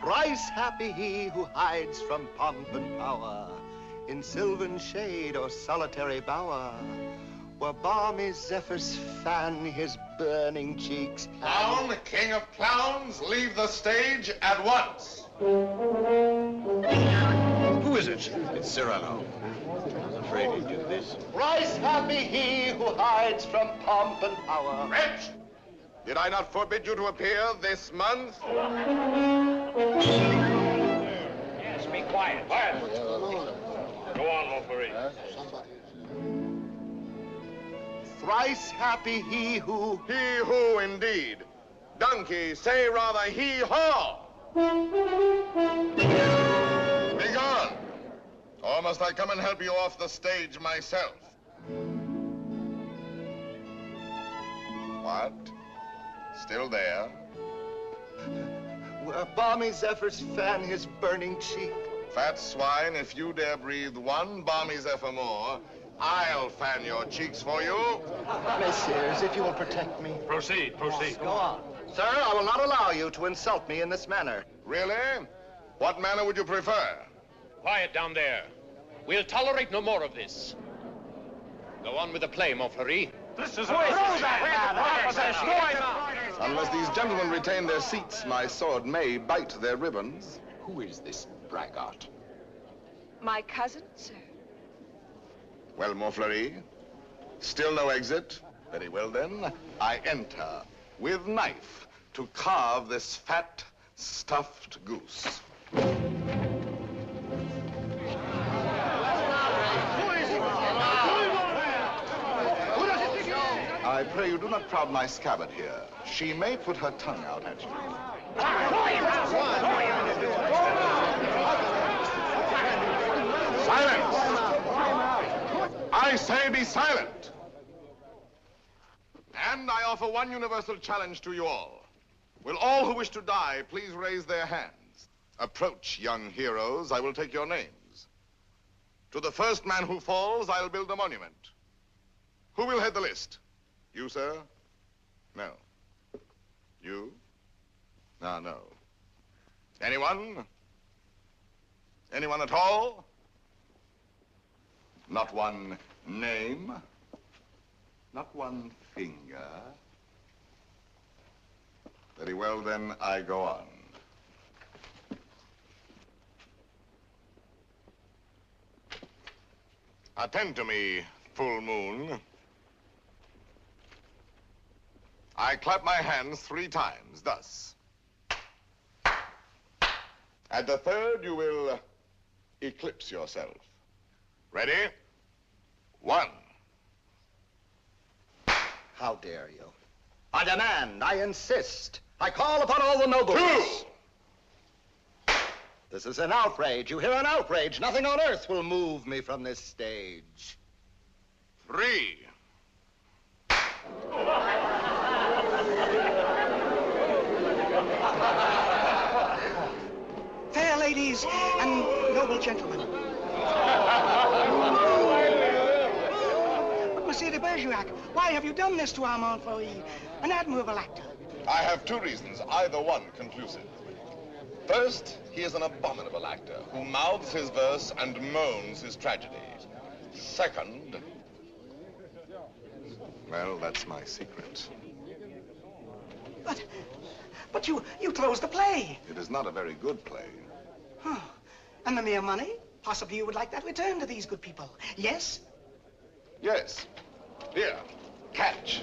Thrice happy he who hides from pomp and power in sylvan shade or solitary bower, where balmy zephyrs fan his burning cheeks. Clown, king of clowns, leave the stage at once. Who is it? It's Cyrano. I was afraid he'd do this. Thrice happy he who hides from pomp and power. Wretch! Did I not forbid you to appear this month? Yes, be quiet. Quiet. Go on, Montfleury. Thrice happy he who... He who, indeed. Donkey, say rather he-haw. Be gone. Or must I come and help you off the stage myself? What? Still there? Where balmy zephyrs fan his burning cheek. Fat swine, if you dare breathe one balmy zephyr more, I'll fan your cheeks for you. Messieurs, if you will protect me. Proceed, proceed. Go on. Sir, I will not allow you to insult me in this manner. Really? What manner would you prefer? Quiet down there. We'll tolerate no more of this. Go on with the play, Montfleury. This is Unless these gentlemen retain their seats, my sword may bite their ribbons. Who is this braggart? My cousin, sir. Well, Montfleury, still no exit? Very well, then. I enter with knife to carve this fat, stuffed goose. I pray you do not crowd my scabbard here. She may put her tongue out at you. Silence! I say be silent! And I offer one universal challenge to you all. Will all who wish to die please raise their hands? Approach, young heroes. I will take your names. To the first man who falls, I'll build a monument. Who will head the list? You, sir? No. You? Ah, no. Anyone? Anyone at all? Not one name? Not one finger? Very well, then, I go on. Attend to me, full moon. I clap my hands 3 times, thus. At the third, you will eclipse yourself. Ready? 1. How dare you? I demand, I insist. I call upon all the nobles. 2. This is an outrage. You hear, an outrage. Nothing on earth will move me from this stage. 3. Fair ladies and noble gentlemen. But Monsieur de Bergerac, why have you done this to our Montfleury, an admirable actor? I have 2 reasons, either one conclusive. First, he is an abominable actor who mouths his verse and moans his tragedy. Second, Well, that's my secret. But you closed the play. It is not a very good play. Huh. And the mere money? Possibly you would like that returned to these good people. Yes? Yes. Here, catch.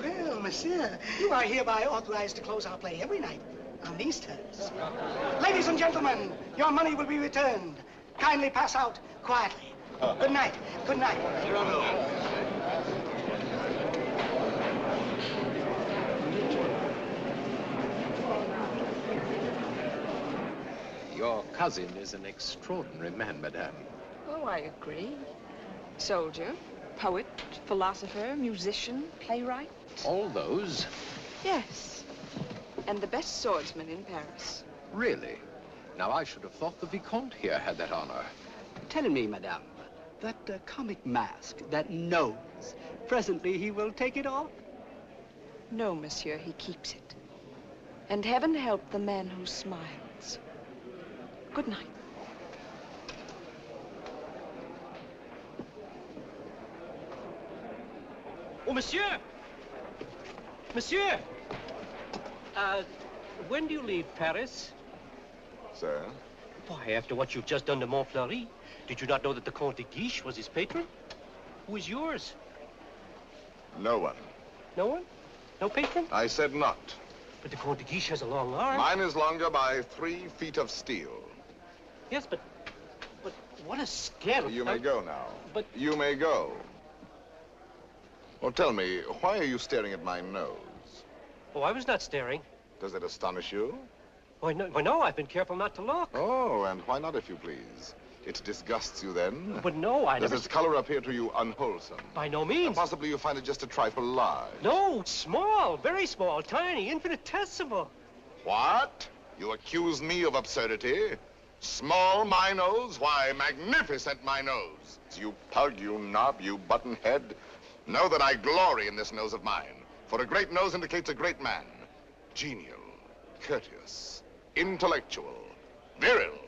Well, monsieur, you are hereby authorized to close our play every night on these terms. Ladies and gentlemen, your money will be returned. Kindly pass out quietly. Good night. Good night. Your cousin is an extraordinary man, madame. Oh, I agree. Soldier, poet, philosopher, musician, playwright. All those? Yes. And the best swordsman in Paris. Really? Now, I should have thought the Vicomte here had that honor. Tell me, madame, that comic mask, that nose, presently he will take it off? No, monsieur, he keeps it. And heaven help the man who smiles. Good night. Oh, monsieur! Monsieur! When do you leave Paris? Sir? Why, after what you've just done to Montfleury, did you not know that the Comte de Guiche was his patron? Who is yours? No one. No one? No patron? I said not. But the Comte de Guiche has a long arm. Mine is longer by 3 feet of steel. Yes, but what a scandal. You may go now. But... You may go. Well, tell me, why are you staring at my nose? Oh, I was not staring. Does it astonish you? Why, no, I've been careful not to look. Oh, and why not, if you please? It disgusts you then? But no, I Does never... its color appear to you unwholesome? By no means. Possibly you find it just a trifle large. No, small, very small, tiny, infinitesimal. What? You accuse me of absurdity? Small, my nose? Why, magnificent, my nose. You pug, you knob, you button head. Know that I glory in this nose of mine. For a great nose indicates a great man. Genial, courteous, intellectual, virile,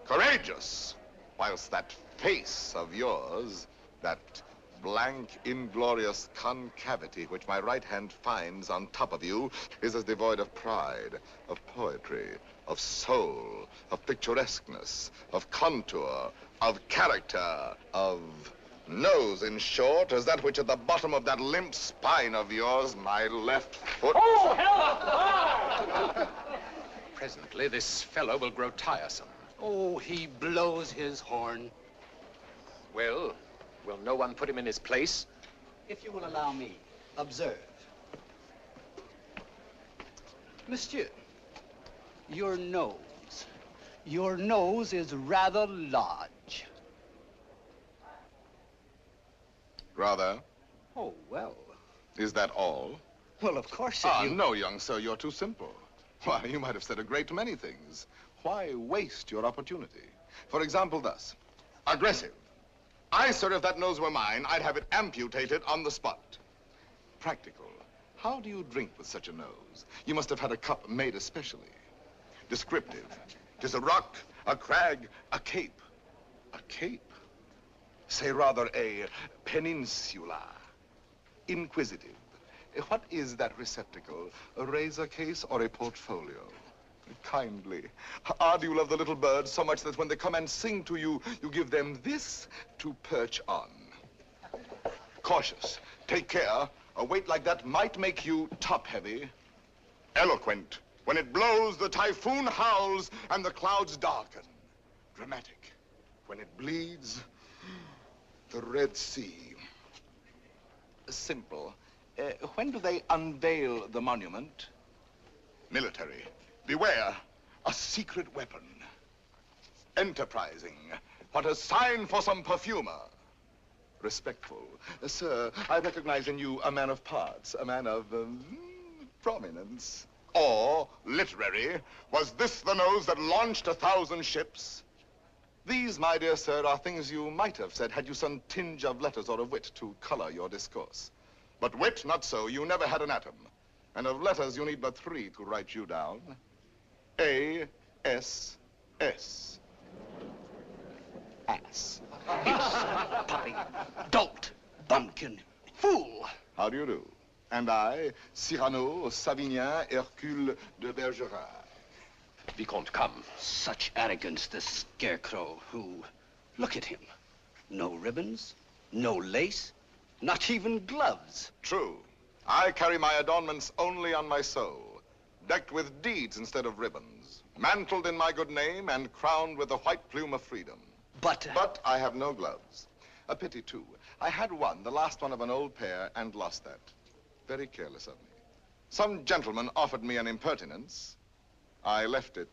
courageous. Whilst that face of yours, that blank, inglorious concavity which my right hand finds on top of you, is as devoid of pride, of poetry, of soul, of picturesqueness, of contour, of character, of nose, in short, as that which at the bottom of that limp spine of yours, my left foot... Oh, hell! Presently, this fellow will grow tiresome. Oh, he blows his horn. Well, will no one put him in his place? If you will allow me, observe. Monsieur, your nose is rather large. Rather? Oh, well. Is that all? Well, of course, if you... No, young sir, you're too simple. Why, you might have said a great many things. Why waste your opportunity? For example, thus. Aggressive. I, sir, if that nose were mine, I'd have it amputated on the spot. Practical. How do you drink with such a nose? You must have had a cup made especially. Descriptive. 'Tis a rock, a crag, a cape. A cape? Say rather a peninsula. Inquisitive. What is that receptacle? A razor case or a portfolio? Kindly. Ah, do you love the little birds so much that when they come and sing to you, you give them this to perch on? Cautious. Take care. A weight like that might make you top-heavy. Eloquent. When it blows, the typhoon howls and the clouds darken. Dramatic. When it bleeds, the Red Sea. Simple. When do they unveil the monument? Military. Beware, a secret weapon. Enterprising. What a sign for some perfumer. Respectful. Sir, I recognize in you a man of parts, a man of prominence. Or, literary, was this the nose that launched 1,000 ships? These, my dear sir, are things you might have said had you some tinge of letters or of wit to color your discourse. But wit, not so. You never had an atom. And of letters, you need but 3 to write you down. A-S-S. Ass. Puppy, dolt, bumpkin, fool. How do you do? And I, Cyrano, Savinien, Hercule de Bergerac. Vicomte, come. Such arrogance, this scarecrow who... Look at him. No ribbons, no lace, not even gloves. True. I carry my adornments only on my soul, decked with deeds instead of ribbons, mantled in my good name and crowned with the white plume of freedom. But I have no gloves. A pity, too. I had one, the last one of an old pair, and lost that. Very careless of me. Some gentleman offered me an impertinence. I left it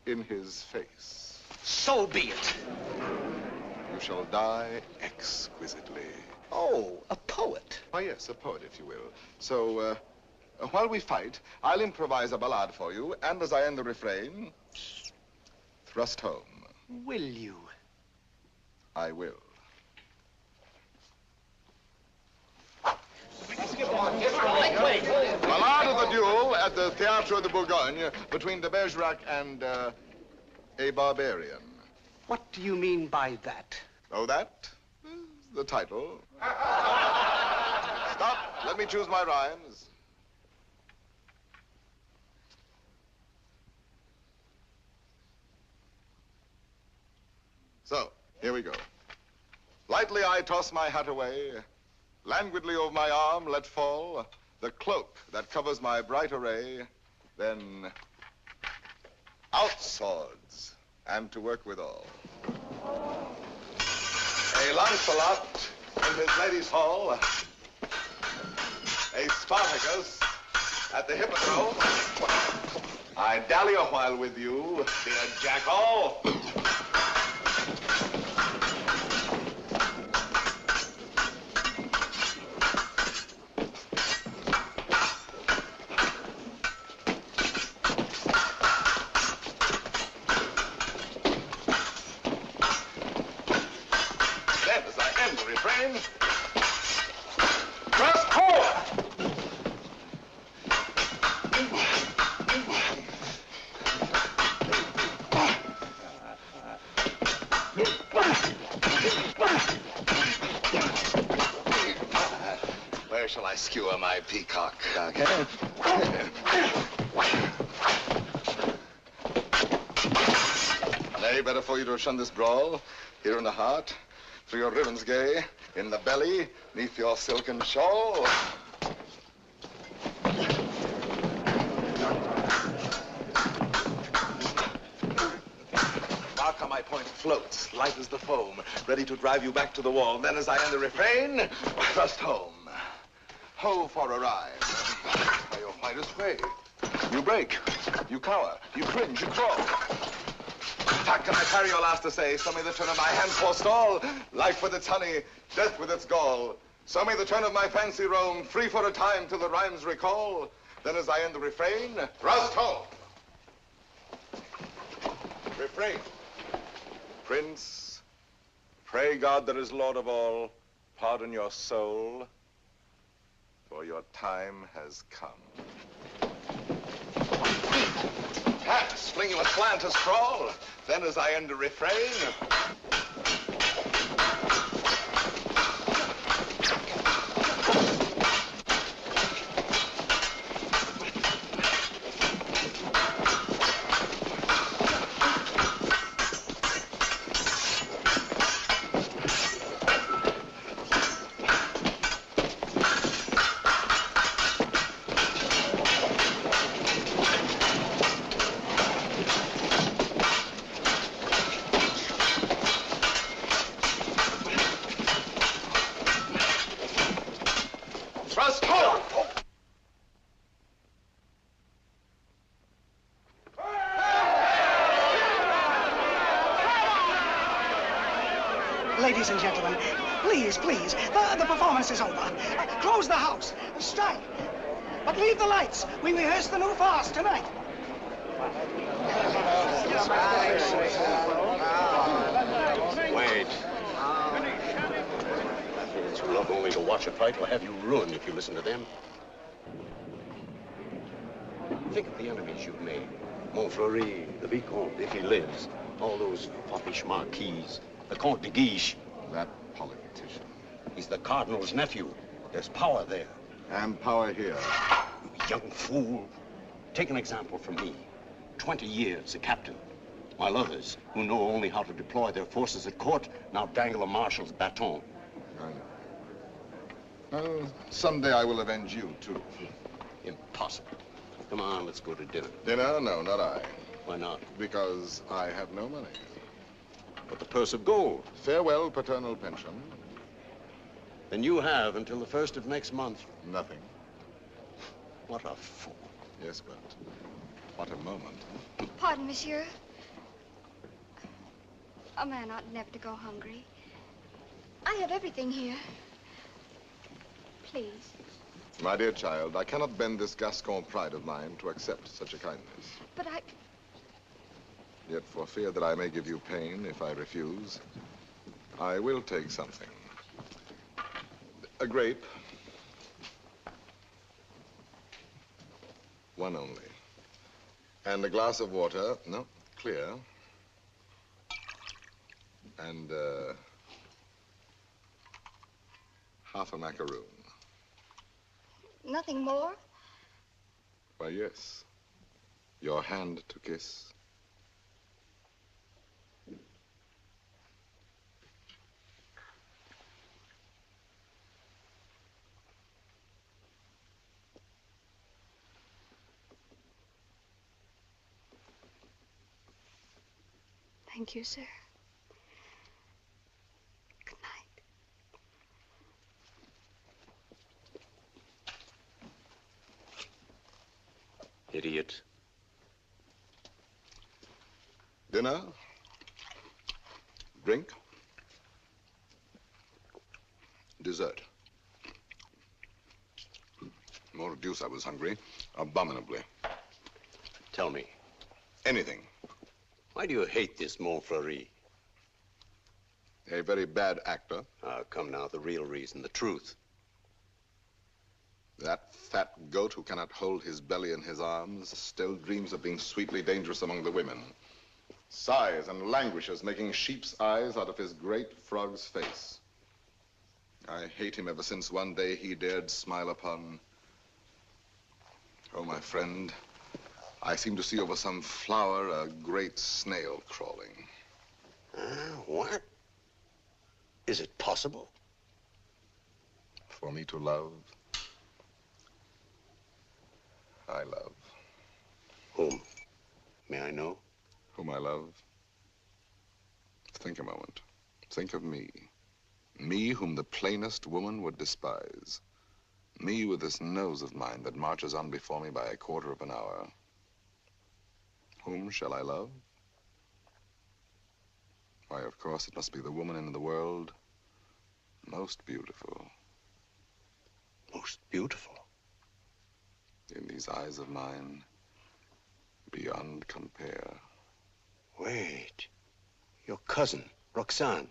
in his face. So be it. You shall die exquisitely. Oh, a poet. Why, yes, a poet, if you will. So, while we fight, I'll improvise a ballade for you, and as I end the refrain, thrust home. Will you? I will. Ballade of the duel at the Théâtre de Bourgogne between de Bergerac and a barbarian. What do you mean by that? Oh, that? The title. Stop. Let me choose my rhymes. So, here we go. Lightly I toss my hat away, languidly over my arm let fall the cloak that covers my bright array, then out swords, and to work withal. A Lancelot in his lady's hall, a Spartacus at the hippodrome. I dally a while with you, dear jackal. Where shall I skewer my peacock? Nay, better for you to shun this brawl. Here in the heart, through your ribbons gay, in the belly, neath your silken shawl. Mark how my point floats, light as the foam, ready to drive you back to the wall. Then as I end the refrain, thrust home. Ho for a ride. By your finest way. You break, you cower, you cringe, you crawl. How can I parry your last essay? So may the turn of my hand forestall. Life with its honey, death with its gall. So may the turn of my fancy roam, free for a time till the rhymes recall. Then as I end the refrain, thrust home. Refrain. Prince, pray God that is Lord of all, pardon your soul, for your time has come. Pass, fling you a slant to scrawl. Then as I end the refrain, thrust home. Ladies and gentlemen, please, please, the performance is over. Close the house, strike. But leave the lights. We rehearse the new farce tonight. Wait. It's not only to watch a fight, will have you ruined if you listen to them. Think of the enemies you've made. Montfleury, the Vicomte, if he lives. All those foppish marquises. The Comte de Guiche. That politician. He's the Cardinal's nephew. There's power there. And power here. You young fool. Take an example from me. 20 years a captain. While others, who know only how to deploy their forces at court, now dangle a marshal's baton. I know. Well, someday I will avenge you, too. Impossible. Come on, let's go to dinner. Dinner? No, not I. Why not? Because I have no money. But the purse of gold. Farewell, paternal pension. Then you have until the 1st of next month. Nothing. What a fool. Yes, but what a moment. Pardon, monsieur. A man ought never to go hungry. I have everything here. Please. My dear child, I cannot bend this Gascon pride of mine to accept such a kindness. But I... Yet for fear that I may give you pain if I refuse, I will take something. A grape. One only. And a glass of water. No, clear. And, half a macaroon. Nothing more? Why, yes. Your hand to kiss. Thank you, sir. Good night. Idiot. Dinner? Drink? Dessert. More deuce, I was hungry. Abominably. Tell me, Anything. why do you hate this Montfleury? A very bad actor. Come now, the real reason, the truth. That fat goat who cannot hold his belly in his arms still dreams of being sweetly dangerous among the women. Sighs and languishes, making sheep's eyes out of his great frog's face. I hate him ever since one day he dared smile upon... Oh, my friend, I seem to see over some flower a great snail crawling. What? Is it possible? For me to love, I love. Whom? May I know? Whom I love? Think a moment. Think of me. Me whom the plainest woman would despise. Me with this nose of mine that marches on before me by a quarter of an hour. Whom shall I love? Why, of course, it must be the woman in the world most beautiful. Most beautiful? In these eyes of mine, beyond compare. Wait. Your cousin, Roxane.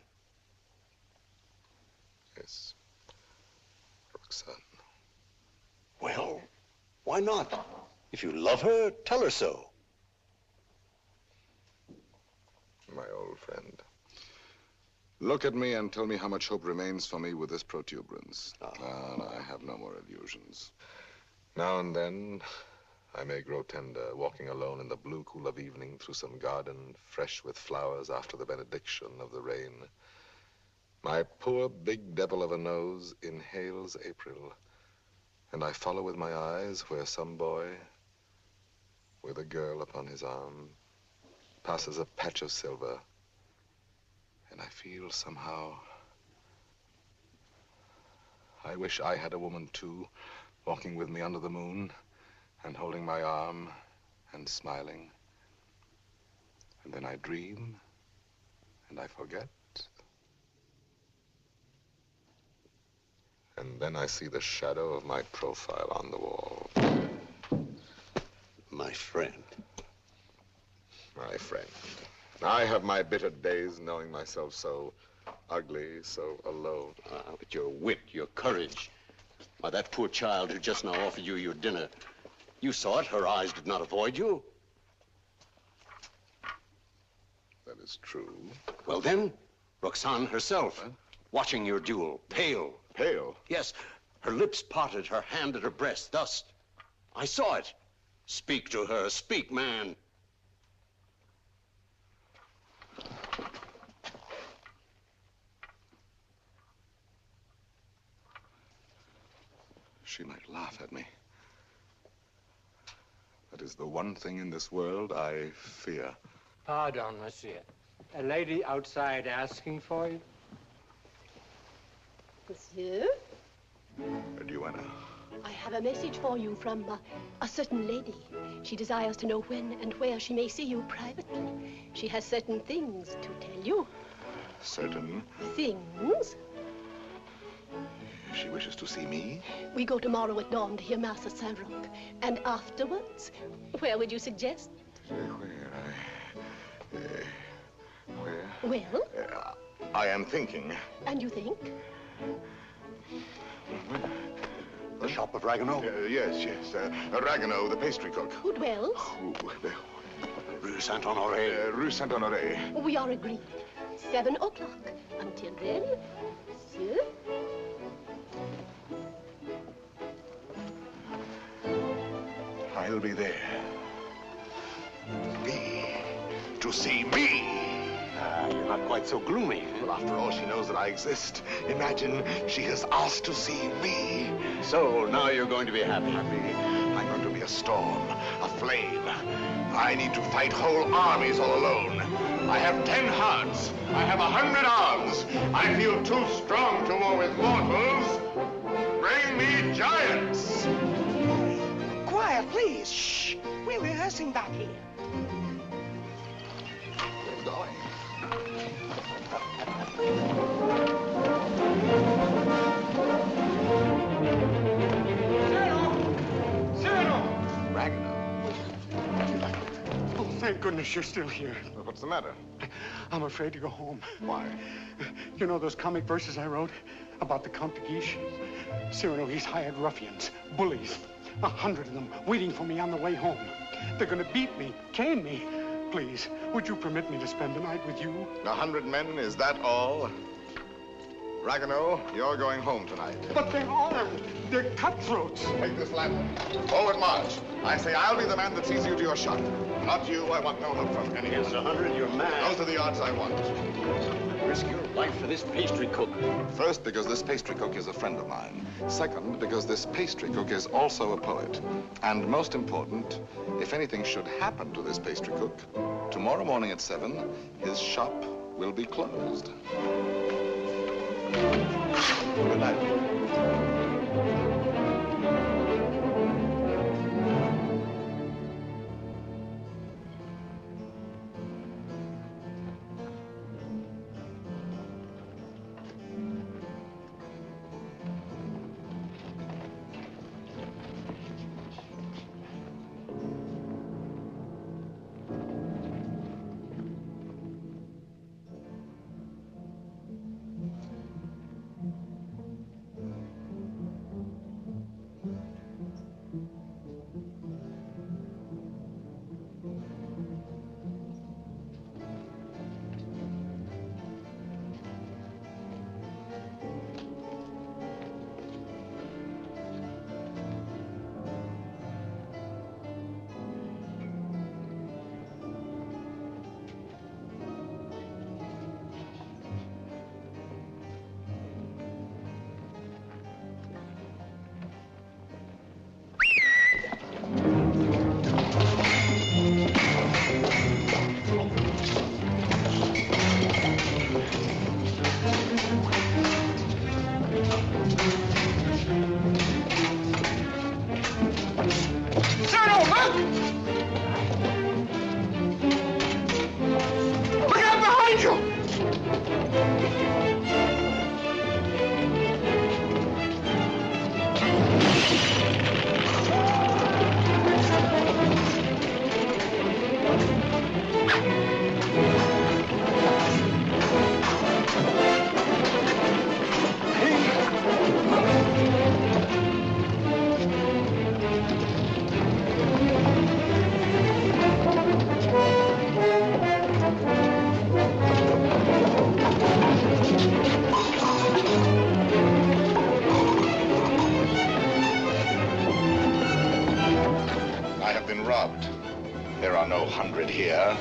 Yes, Roxane. Well, why not? If you love her, tell her so. My old friend. Look at me and tell me how much hope remains for me with this protuberance. I have no more illusions. Now and then, I may grow tender, walking alone in the blue cool of evening through some garden fresh with flowers after the benediction of the rain. My poor big devil of a nose inhales April, and I follow with my eyes where some boy, with a girl upon his arm, passes a patch of silver, and I feel somehow, I wish I had a woman too, walking with me under the moon, and holding my arm, and smiling. And then I dream, and I forget. And then I see the shadow of my profile on the wall. My friend. My friend. I have my bitter days knowing myself so ugly, so alone. But your wit, your courage. Why, that poor child who just now offered you your dinner, you saw it. Her eyes did not avoid you. That is true. Well, then, Roxane herself, watching your duel, pale. Pale? Yes, her lips parted, her hand at her breast, thus. I saw it. Speak to her, speak, man. She might laugh at me. That is the one thing in this world I fear. Pardon, monsieur. A lady outside asking for you? Monsieur? Duenna. I have a message for you from a certain lady. She desires to know when and where she may see you privately. She has certain things to tell you. Certain? Things? She wishes to see me? We go tomorrow at dawn to hear Mass at Saint-Roch. And afterwards, where would you suggest? Where? Well? I am thinking. And you think? The shop of Ragueneau? Yes. Ragueneau, the pastry cook. Who dwells? Rue Saint-Honoré. Rue Saint-Honoré. We are agreed. 7 o'clock. Until then, monsieur. I'll be there. To see me. You're not quite so gloomy. Well, after all, she knows that I exist. Imagine she has asked to see me. So now you're going to be happy. I'm going to be a storm, a flame. I need to fight whole armies all alone. I have 10 hearts. I have 100 arms. I feel too strong to war with mortals. Bring me giants. Quiet, please. Shh. We're rehearsing back here. We're going. Cyrano! Ragueneau. Oh, thank goodness you're still here. Well, what's the matter? I'm afraid to go home. Why? You know those comic verses I wrote about the Comte de Guiche? Cyrano, he's hired ruffians, bullies, 100 of them waiting for me on the way home. They're going to beat me, cane me. Please, would you permit me to spend the night with you? 100 men, is that all? Ragueneau, you're going home tonight. But they're armed. They're cutthroats. Take this lantern. Forward march. I say I'll be the man that sees you to your shot. Not you. I want no help from anyone. Against 100, you're mad. Those are the odds I want. Risk your life for this pastry cook. First, because this pastry cook is a friend of mine. Second, because this pastry cook is also a poet. And most important, if anything should happen to this pastry cook, tomorrow morning at 7, his shop will be closed. Good night. no 100 here.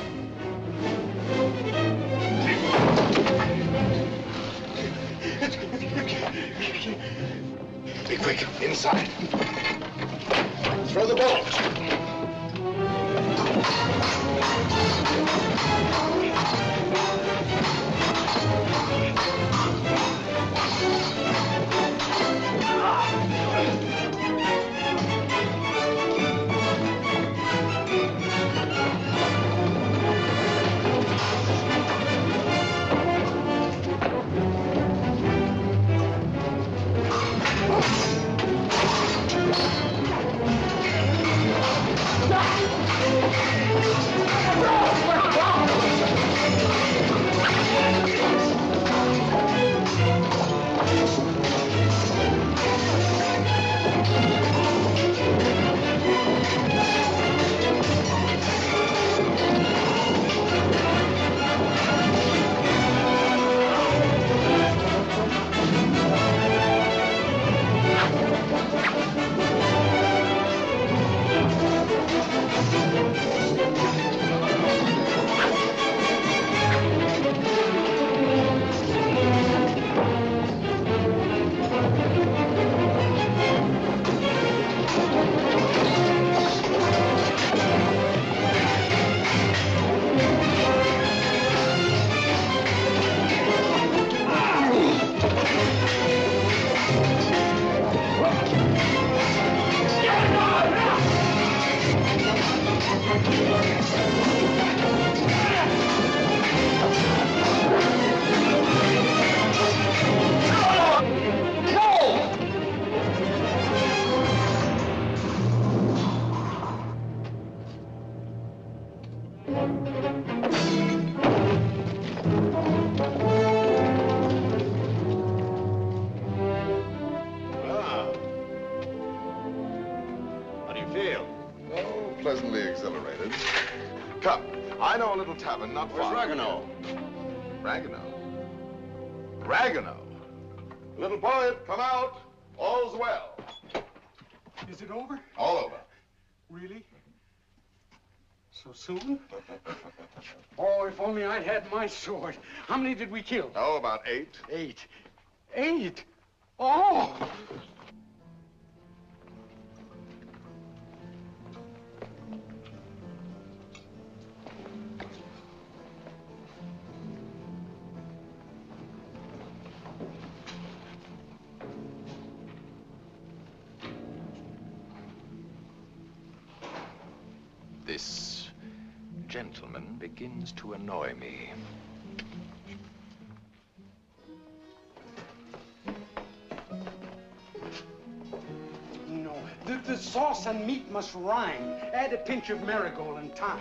Be quick, inside. Throw the bolt. Pleasantly exhilarated. Come, I know a little tavern not far. Where's Ragueneau? Ragueneau? Ragueneau? Little poet, come out. All's well. Is it over? All over. Really? So soon? Oh, if only I'd had my sword. How many did we kill? Oh, about 8. 8. 8? Oh! This gentleman begins to annoy me. No, the sauce and meat must rhyme. Add a pinch of marigold and thyme.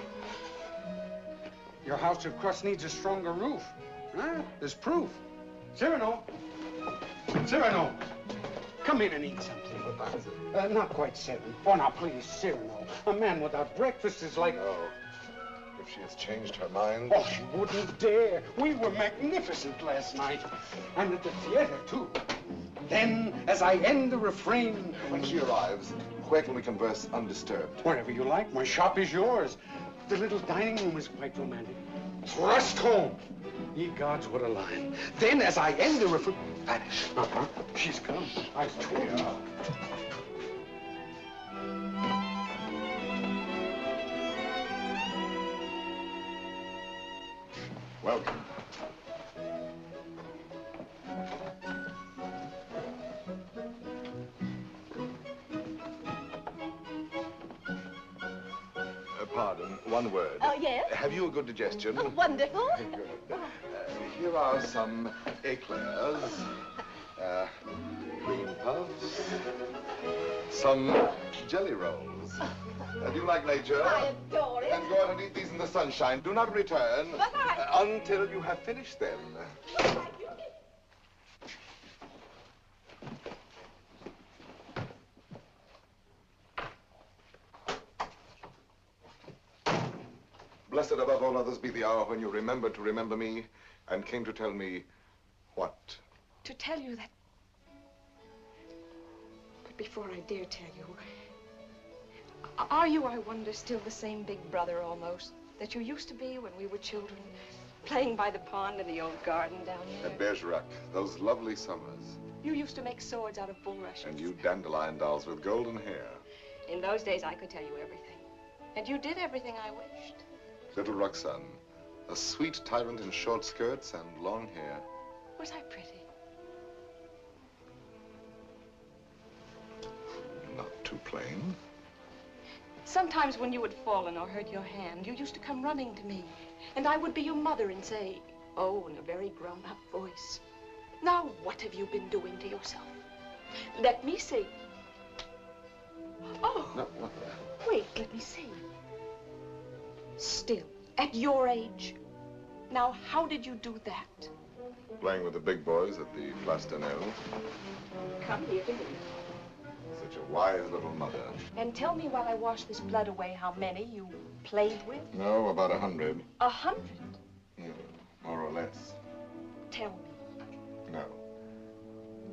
Your house of crust needs a stronger roof. Huh? There's proof. Cyrano! Cyrano! Come in and eat something. Not quite 7. Oh, now, please, Cyrano. A man without breakfast is like... Oh, if she has changed her mind. Oh, she wouldn't dare. We were magnificent last night. And at the theater, too. Then, as I end the refrain... When she arrives, where can we converse undisturbed? Wherever you like. My shop is yours. The little dining room is quite romantic. Thrust home. Ye gods, what a line. Then, as I end the refrain... Vanish. Uh-huh. She's come. I told you. Welcome. Pardon, one word. Oh, yes? Have you a good digestion? Oh, wonderful. Good. Here are some eclairs, cream puffs, some jelly rolls. Do you like nature? I adore it. Then go out and eat these in the sunshine. Do not return But until you have finished them. Blessed above all others be the hour when you remembered to remember me and came to tell me what? To tell you that... But before I dare tell you, Are you, I wonder, still the same big brother almost that you used to be when we were children, playing by the pond in the old garden down there? At Bergerac, those lovely summers. You used to make swords out of bulrushes. And you dandelion dolls with golden hair. In those days, I could tell you everything. And you did everything I wished. Little Roxanne, a sweet tyrant in short skirts and long hair. Was I pretty? Not too plain. Sometimes when you had fallen or hurt your hand, you used to come running to me. And I would be your mother and say, oh, in a very grown-up voice, now what have you been doing to yourself? Let me see. Oh, No. wait, let me see. Still, at your age. Now, how did you do that? Playing with the big boys at the Place d'Anel. Come here to me. Such a wise little mother. And tell me while I wash this blood away how many you played with. No, about 100. 100? More or less. Tell me. No.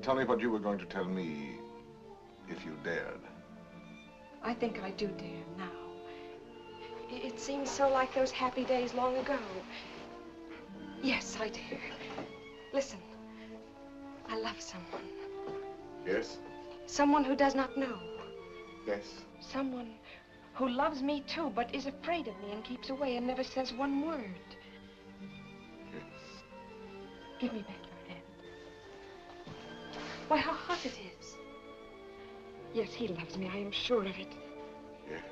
Tell me what you were going to tell me if you dared. I think I do dare now. It seems so like those happy days long ago. Yes, I dare. Listen, I love someone. Yes? Someone who does not know. Yes. Someone who loves me too, but is afraid of me and keeps away and never says one word. Yes. Give me back your hand. Why, how hot it is. Yes, he loves me, I am sure of it. Yes.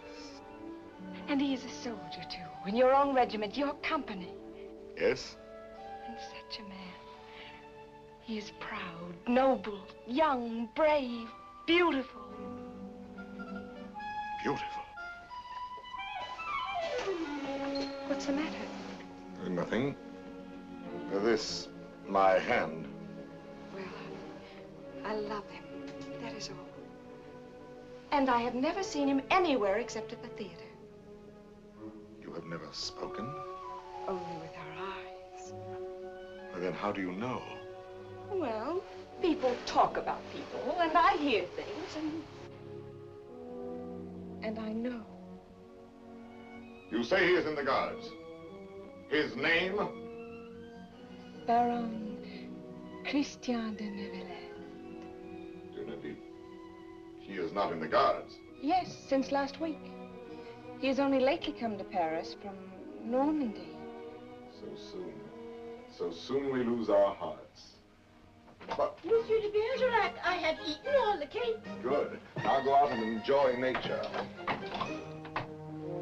And he is a soldier too, in your own regiment, your company. Yes? And such a man. He is proud, noble, young, brave, beautiful. Beautiful. What's the matter? Nothing. This, my hand. Well, I love him. That is all. And I have never seen him anywhere except at the theater. You have never spoken? Only with our eyes. Well, then how do you know? Well, people talk about people, and I hear things, and I know. You say he is in the Guards. His name? Baron Christian de Neuvillette. De Neuvillette. He is not in the Guards. Yes, since last week. He has only lately come to Paris from Normandy. So soon. So soon we lose our hearts. But Monsieur de Bergerac, I have eaten all the cake. good. Now go out and enjoy nature.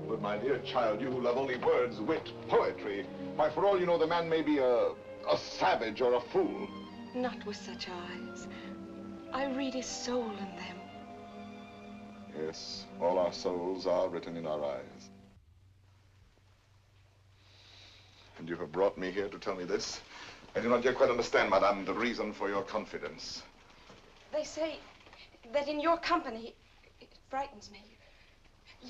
But my dear child, you who love only words, wit, poetry, why, for all you know, the man may be a savage or a fool. Not with such eyes. I read his soul in them. Yes, all our souls are written in our eyes. And you have brought me here to tell me this? I do not yet quite understand, madame, the reason for your confidence. They say that in your company, it frightens me.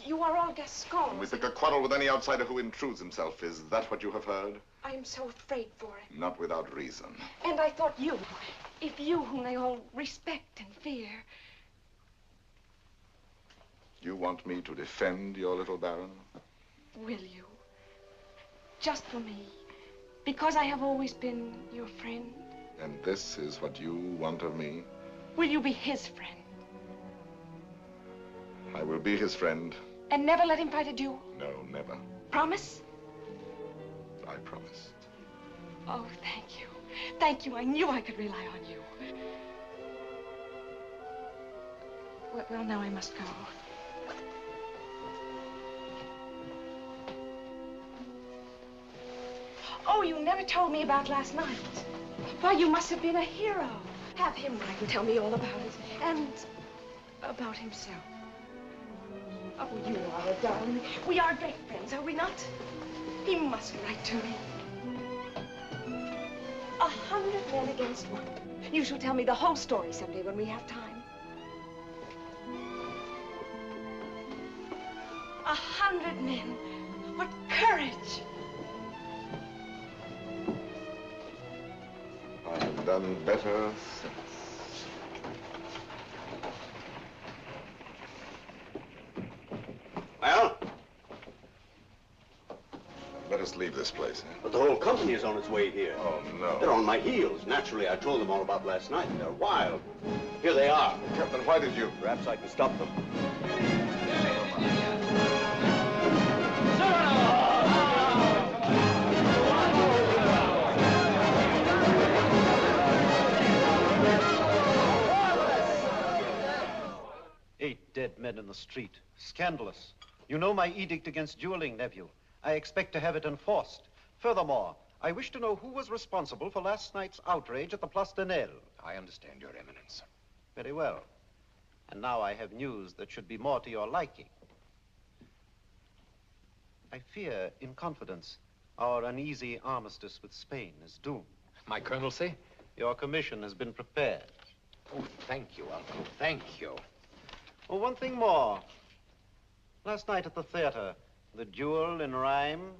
You are all Gascons. We pick a quarrel with any outsider who intrudes himself. Is that what you have heard? I am so afraid for him. Not without reason. And I thought you, if you whom they all respect and fear. You want me to defend your little baron? Will you? Just for me. Because I have always been your friend. And this is what you want of me? Will you be his friend? I will be his friend. And never let him fight a duel? No, never. Promise? I promise. Oh, thank you. Thank you. I knew I could rely on you. Well, now I must go. Oh, you never told me about last night. Why, you must have been a hero. Have him write and tell me all about it. And about himself. Oh, you are a darling. We are great friends, are we not? He must write to me. 100 men against one. You shall tell me the whole story someday when we have time. 100 men. What courage! I have done better since. leave this place. But the whole company is on its way here. Oh, no. They're on my heels. Naturally, I told them all about last night. They're wild. Here they are. Captain, why did you? Perhaps I can stop them. Dead men in the street. Scandalous. You know my edict against dueling, nephew. I expect to have it enforced. Furthermore, I wish to know who was responsible for last night's outrage at the Place de Nel. I understand, Your Eminence. Very well. And now I have news that should be more to your liking. I fear, in confidence, our uneasy armistice with Spain is doomed. My colonelcy? Your commission has been prepared. Oh, thank you, Uncle. Thank you. Oh, one thing more. Last night at the theater, the duel in rhyme,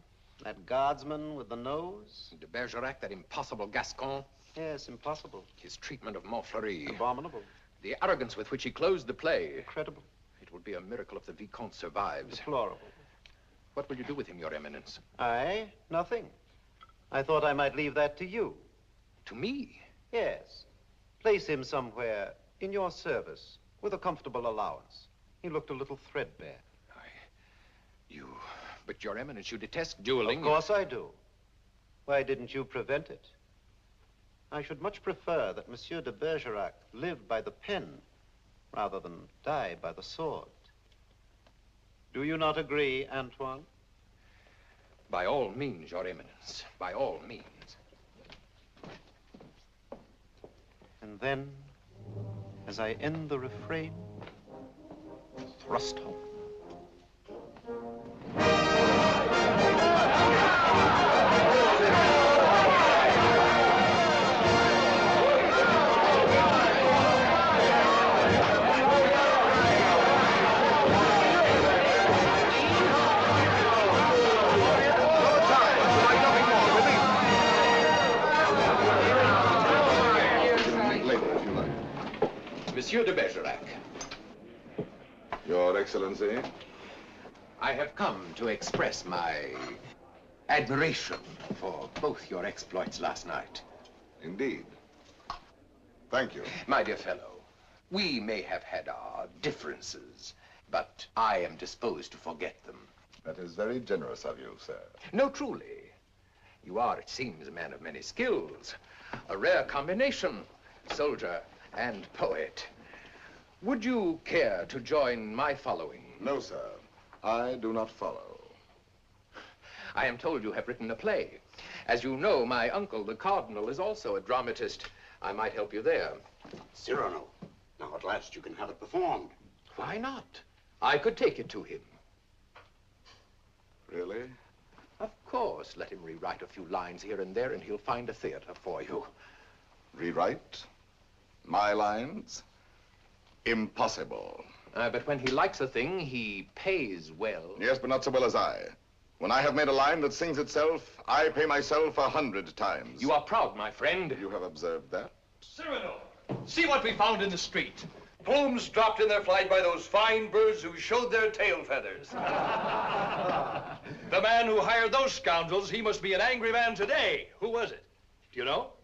that guardsman with the nose. De Bergerac, that impossible Gascon. Yes, impossible. His treatment of Montfleury. Abominable. The arrogance with which he closed the play. Incredible. It would be a miracle if the Vicomte survives. Deplorable. What will you do with him, Your Eminence? I? Nothing. I thought I might leave that to you. To me? Yes. Place him somewhere in your service with a comfortable allowance. He looked a little threadbare. But Your Eminence, you detest dueling. Of course I do. Why didn't you prevent it? I should much prefer that Monsieur de Bergerac live by the pen rather than die by the sword. Do you not agree, Antoine? By all means, Your Eminence. By all means. And then, as I end the refrain, thrust home. Monsieur de Bergerac. Your Excellency? I have come to express my admiration for both your exploits last night. Indeed. Thank you. My dear fellow, we may have had our differences, but I am disposed to forget them. That is very generous of you, sir. No, truly. You are, it seems, a man of many skills. A rare combination, soldier and poet. Would you care to join my following? No, sir. I do not follow. I am told you have written a play. As you know, my uncle, the Cardinal, is also a dramatist. I might help you there. Cyrano. Now, at last, you can have it performed. Why not? I could take it to him. Really? Of course. Let him rewrite a few lines here and there, and he'll find a theater for you. Rewrite? My lines? Impossible. But when he likes a thing, he pays well. Yes, but not so well as I. When I have made a line that sings itself, I pay myself 100 times. You are proud, my friend. You have observed that? Cyrano, see what we found in the street. Plumes dropped in their flight by those fine birds who showed their tail feathers. The man who hired those scoundrels, he must be an angry man today. Who was it? Do you know?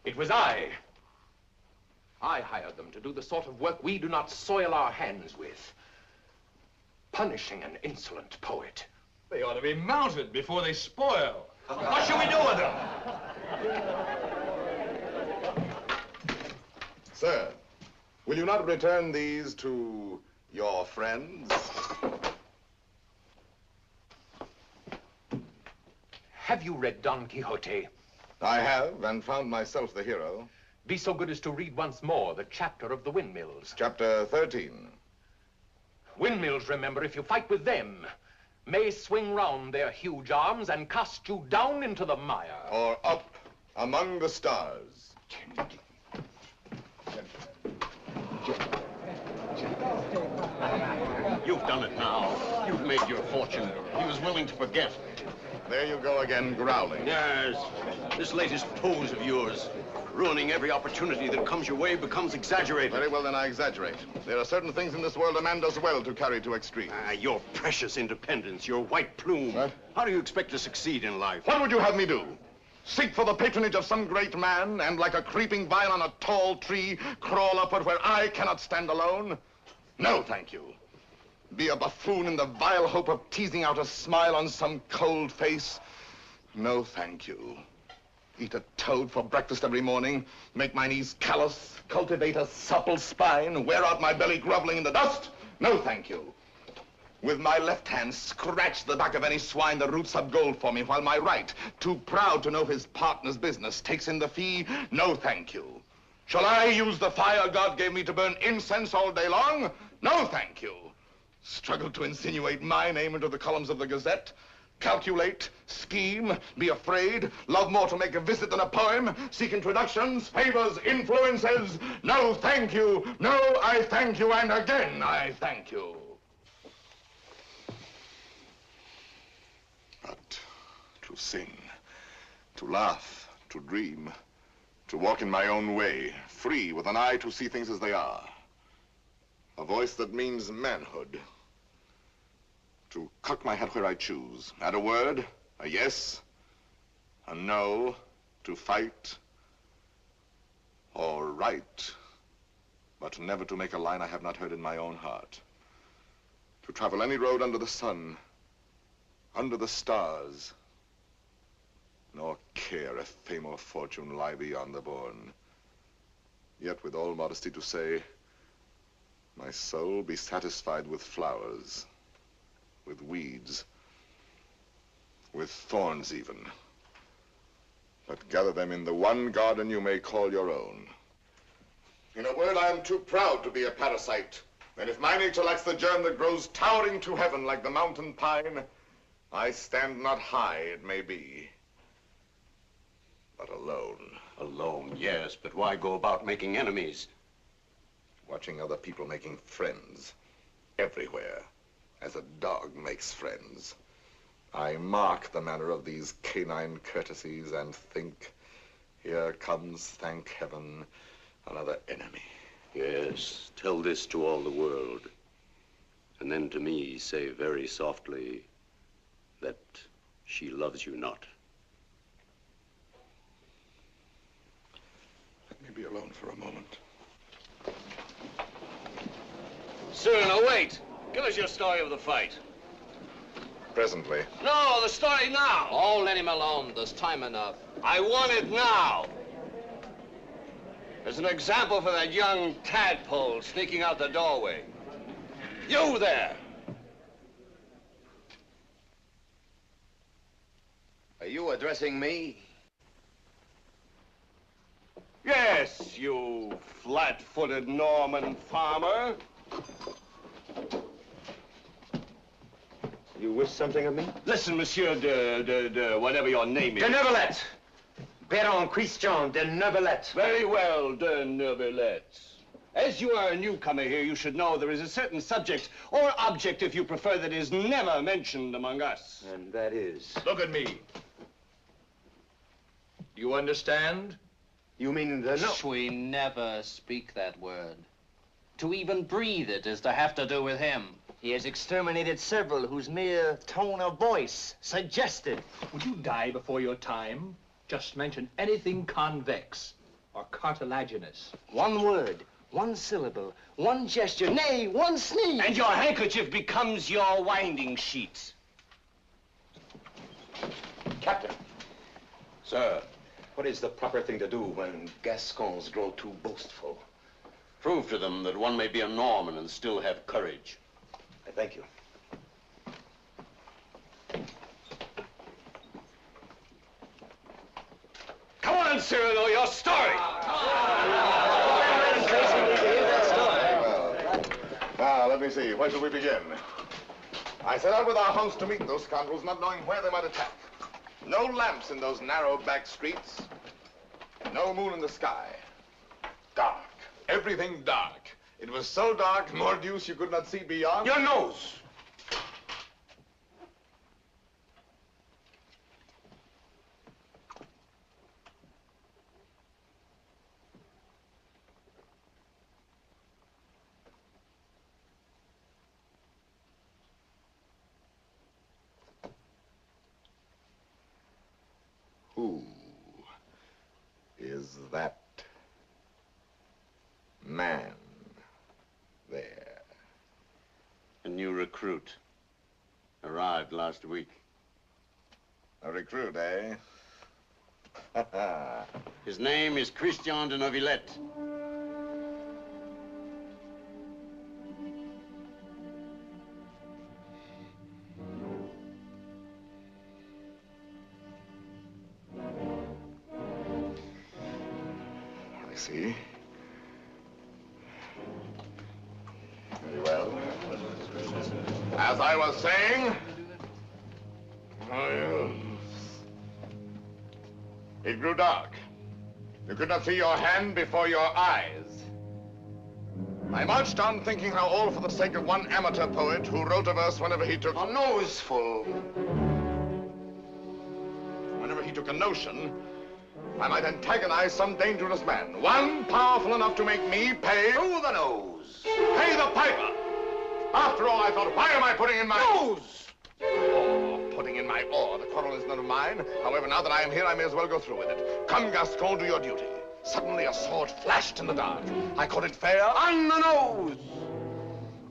It was I. I hired them to do the sort of work we do not soil our hands with. Punishing an insolent poet. They ought to be mounted before they spoil. What shall we do with them? Sir, will you not return these to your friends? Have you read Don Quixote? I have, and found myself the hero. Be so good as to read once more the chapter of the windmills. Chapter 13. Windmills, remember, if you fight with them, may swing round their huge arms and cast you down into the mire. Or up among the stars. You've done it now. You've made your fortune. He was willing to forget. There you go again, growling. Yes, this latest pose of yours, ruining every opportunity that comes your way, becomes exaggerated. Very well, then I exaggerate. There are certain things in this world a man does well to carry to extremes. Your precious independence, your white plume. What? How do you expect to succeed in life? What would you have me do? Seek for the patronage of some great man and, like a creeping vine on a tall tree, crawl upward where I cannot stand alone? No, thank you. Be a buffoon in the vile hope of teasing out a smile on some cold face? No, thank you. Eat a toad for breakfast every morning, make my knees callous, cultivate a supple spine, wear out my belly groveling in the dust? No, thank you. With my left hand, scratch the back of any swine that roots up gold for me, while my right, too proud to know his partner's business, takes in the fee? No, thank you. Shall I use the fire God gave me to burn incense all day long? No, thank you. Struggle to insinuate my name into the columns of the Gazette? Calculate, scheme, be afraid, love more to make a visit than a poem, seek introductions, favors, influences? No, thank you. No, I thank you, and again I thank you. But to sing, to laugh, to dream, to walk in my own way, free, with an eye to see things as they are. A voice that means manhood. To cock my hat where I choose. Add a word, a yes, a no, to fight or write, but never to make a line I have not heard in my own heart. To travel any road under the sun, under the stars, nor care if fame or fortune lie beyond the bourne. Yet with all modesty to say, my soul be satisfied with flowers, with weeds, with thorns even. But gather them in the one garden you may call your own. In a word, I am too proud to be a parasite. And if my nature lacks the germ that grows towering to heaven like the mountain pine, I stand not high, it may be, but alone. Alone, yes, but why go about making enemies? Watching other people making friends everywhere, as a dog makes friends. I mark the manner of these canine courtesies and think, here comes, thank heaven, another enemy. Yes, tell this to all the world. And then to me say very softly that she loves you not. Let me be alone for a moment. Cyrano, wait. Give us your story of the fight. Presently. No, the story now. Oh, let him alone. There's time enough. I want it now. As an example for that young tadpole sneaking out the doorway. You there. Are you addressing me? Yes, you flat-footed Norman farmer. You wish something of me? Listen, Monsieur de whatever your name is. De Neuvillette. Baron Christian de Neuvillette. Very well, de Neuvillette. As you are a newcomer here, you should know there is a certain subject, or object if you prefer, that is never mentioned among us. And that is? Look at me. Do you understand? You mean the no? We never speak that word. To even breathe it is to have to do with him. He has exterminated several whose mere tone of voice suggested. Would you die before your time? Just mention anything convex or cartilaginous. One word, one syllable, one gesture, nay, one sneeze. And your handkerchief becomes your winding sheet. Captain. Sir, what is the proper thing to do when Gascons grow too boastful? Prove to them that one may be a Norman and still have courage. I thank you. Come on, Cyrano, your story. Well, now, let me see. Where shall we begin? I set out with our host to meet those scoundrels, not knowing where they might attack. No lamps in those narrow back streets. No moon in the sky. Dark. Everything dark. It was so dark, mordius, you could not see beyond. Your nose. that man there? A new recruit. Arrived last week. A recruit, eh? His name is Christian de Neuvillette. I see. Very well. As I was saying, it grew dark. You could not see your hand before your eyes. I marched on thinking how all for the sake of one amateur poet who wrote a verse whenever he took a noseful. Whenever he took a notion, I might antagonize some dangerous man. One powerful enough to make me pay through the nose. Pay the piper. After all, I thought, why am I putting in my nose? Oh, putting in my oar. The quarrel is none of mine. However, now that I am here, I may as well go through with it. Come, Gascon, do your duty. Suddenly, a sword flashed in the dark. I caught it fair on the nose.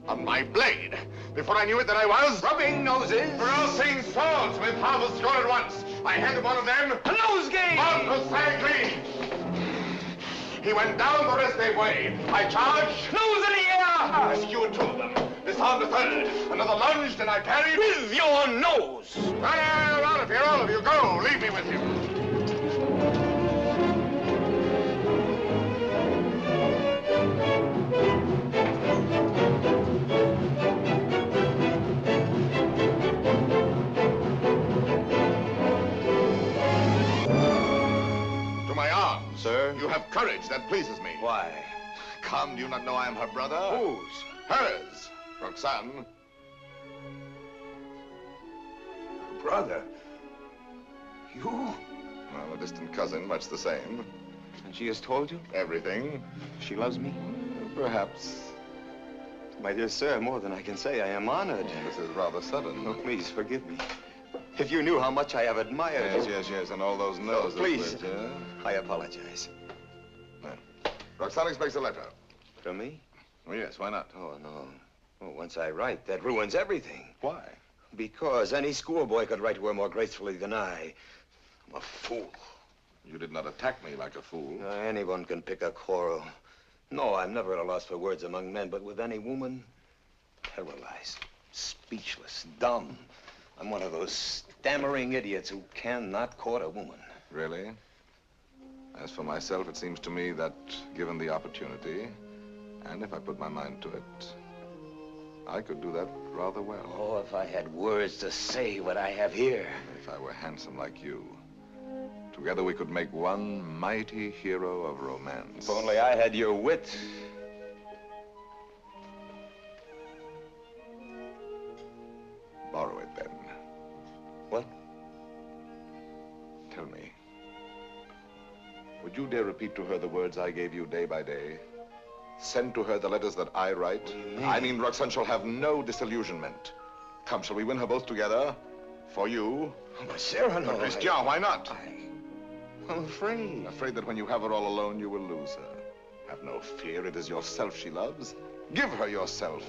On my blade. Before I knew it, there I was rubbing noses. Crossing swords with half a score at once. I handed one of them a nosegay. One was clean. He went down the rest they way. I charged. Nose in the air. Rescued two of them. Disarmed a third. Another lunged and I parried with your nose. Run out of here, all of you. Go. Leave me with you. Sir? You have courage. That pleases me. Why? Come, do you not know I am her brother? Whose? Hers. Roxane. Brother? You? Well, a distant cousin, much the same. And she has told you? Everything. She loves me? Perhaps. My dear sir, more than I can say. I am honored. This is rather sudden. Oh, please, forgive me. If you knew how much I have admired you. Yes, and all those noses. Oh, please. Which, I apologize. Roxane expects a letter. From me? Oh, yes, why not? Oh, no. Oh, once I write, that ruins everything. Why? Because any schoolboy could write to her more gracefully than I. I'm a fool. You did not attack me like a fool. Anyone can pick a quarrel. No, I'm never at a loss for words among men, but with any woman, paralyzed, speechless, dumb. I'm one of those stammering idiots who cannot court a woman. Really? As for myself, it seems to me that, given the opportunity, and if I put my mind to it, I could do that rather well. Oh, if I had words to say what I have here. If I were handsome like you, together we could make one mighty hero of romance. If only I had your wit. Borrow it, then. What? Tell me. Would you dare repeat to her the words I gave you day by day? Send to her the letters that I write? I mean, Roxane shall have no disillusionment. Come, shall we win her both together? For you? Oh, but Cyrano... But Christian, why not? I'm afraid. Afraid that when you have her all alone, you will lose her. Have no fear, it is yourself she loves. Give her yourself.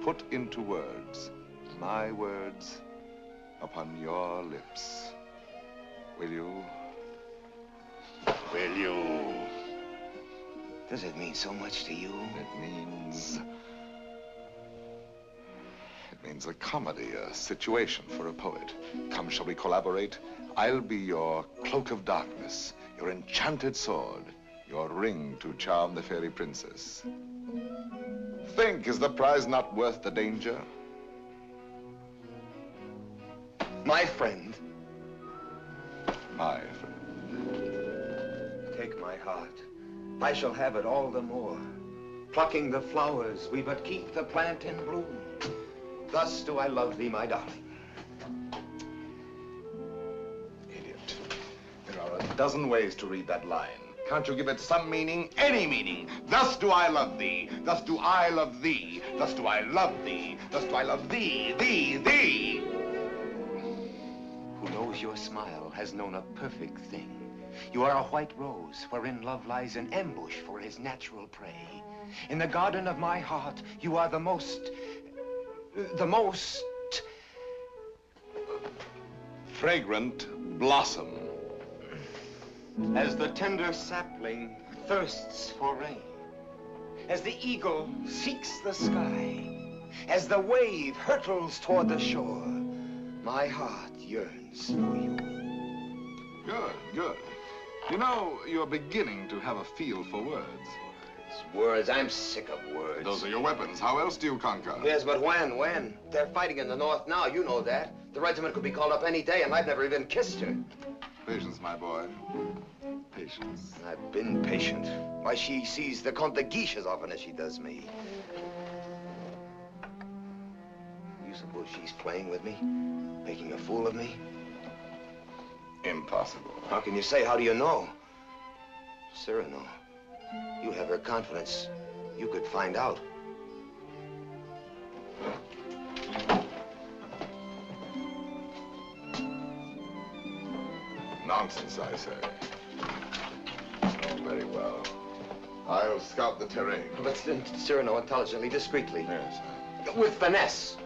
Put into words, my words, upon your lips. Will you? Will you? Does it mean so much to you? It means a comedy, a situation for a poet. Come, shall we collaborate? I'll be your cloak of darkness, your enchanted sword, your ring to charm the fairy princess. Think, is the prize not worth the danger? My friend. My friend. Take my heart. I shall have it all the more. Plucking the flowers, we but keep the plant in bloom. Thus do I love thee, my darling. Idiot. There are a dozen ways to read that line. Can't you give it some meaning? Any meaning. Thus do I love thee. Thus do I love thee. Thus do I love thee. Thus do I love thee, thee. Who knows your smile has known a perfect thing. You are a white rose wherein love lies in ambush for his natural prey. In the garden of my heart, you are the most fragrant blossom. As the tender sapling thirsts for rain, as the eagle seeks the sky, as the wave hurtles toward the shore, my heart yearns for you. Good, good. You know, you're beginning to have a feel for words. Words, I'm sick of words. Those are your weapons. How else do you conquer? Yes, but when? When? They're fighting in the north now, you know that. The regiment could be called up any day, and I've never even kissed her. Patience, my boy. Patience. I've been patient. Why, she sees the Comte de Guiche as often as she does me. You suppose she's playing with me? Making a fool of me? Impossible. How can you say? How do you know? Cyrano, you have her confidence. You could find out. Nonsense, I say. Oh, very well. I'll scout the terrain. But Cyrano, intelligently, discreetly. Yes. With finesse.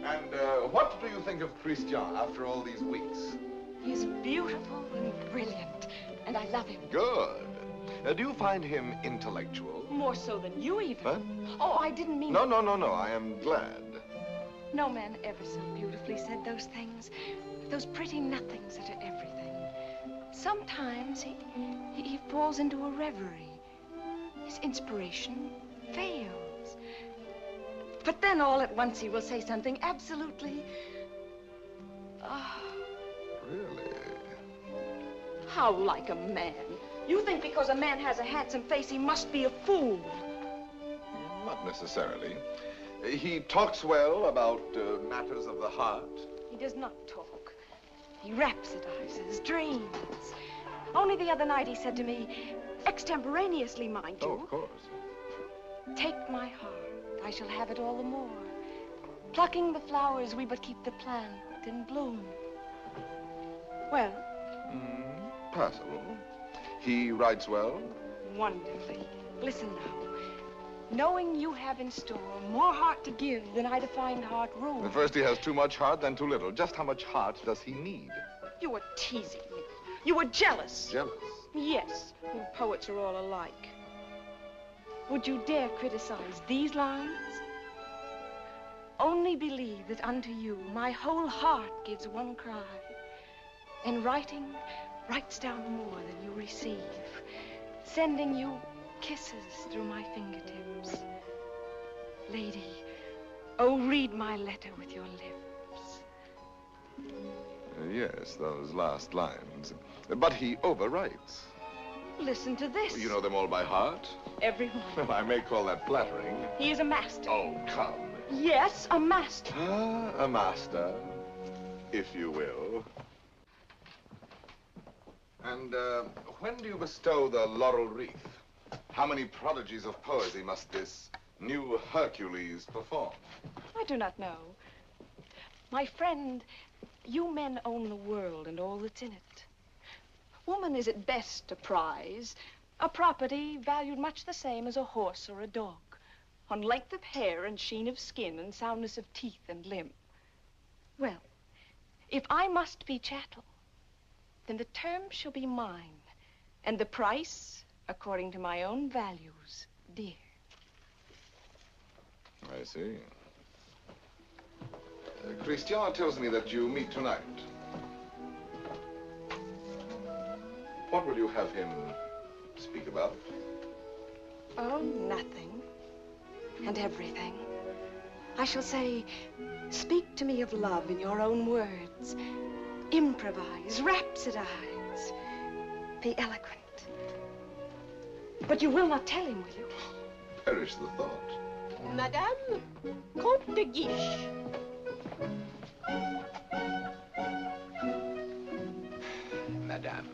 And what do you think of Christian after all these weeks? He's beautiful and brilliant, and I love him. Good. Do you find him intellectual? More so than you even. Huh? Oh, I didn't mean... No. I am glad. No man ever so beautifully said those things. Those pretty nothings that are everything. Sometimes he falls into a reverie. His inspiration fails. But then all at once he will say something absolutely... Really? How like a man. You think because a man has a handsome face, he must be a fool. Not necessarily. He talks well about matters of the heart. He does not talk. He rhapsodizes, dreams. Only the other night he said to me, extemporaneously, mind you. Oh, of course. Take my heart, I shall have it all the more. Plucking the flowers, we but keep the plant in bloom. Well? Passable. He writes well? Wonderfully. Listen now. Knowing you have in store more heart to give than I to find heart room. First, he has too much heart, then too little. Just how much heart does he need? You were teasing me. You were jealous. Jealous? Yes. You poets are all alike. Would you dare criticize these lines? Only believe that unto you my whole heart gives one cry. And writing, writes down more than you receive, sending you kisses through my fingertips. Lady, oh, read my letter with your lips. Yes, those last lines. But he overwrites. Listen to this. You know them all by heart? Every one. Well, I may call that flattering. He is a master. Oh, come. Yes, a master. A master, if you will. And when do you bestow the laurel wreath? How many prodigies of poesy must this new Hercules perform? I do not know. My friend, you men own the world and all that's in it. Woman is at best a prize, a property valued much the same as a horse or a dog, on length of hair and sheen of skin and soundness of teeth and limb. Well, if I must be chattel, then the term shall be mine, and the price according to my own values, dear. I see. Christian tells me that you meet tonight. What will you have him speak about? Oh, nothing and everything. I shall say, speak to me of love in your own words. Improvise, rhapsodize, be eloquent. But you will not tell him, will you? Perish the thought. Madame, Comte de Guiche. Madame.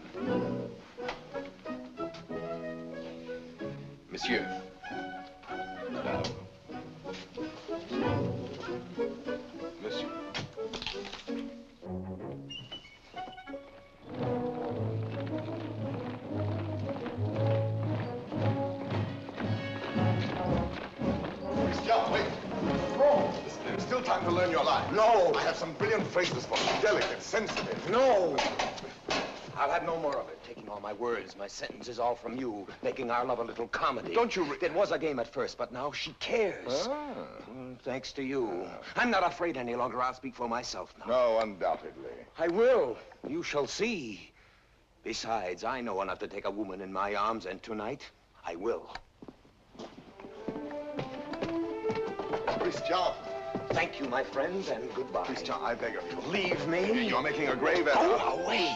Monsieur. Madame. Monsieur. learn your line. No. I have some brilliant phrases for you. Delicate, sensitive. No. I'll have no more of it. Taking all my words, my sentences, all from you. Making our love a little comedy. Don't you... It was a game at first, but now she cares. Thanks to you. I'm not afraid any longer. I'll speak for myself now. No, undoubtedly. I will. You shall see. Besides, I know enough to take a woman in my arms, and tonight, I will. Christian. Thank you, my friends, and goodbye. Christian, I beg of you. Leave me. You're making a grave error. Go away.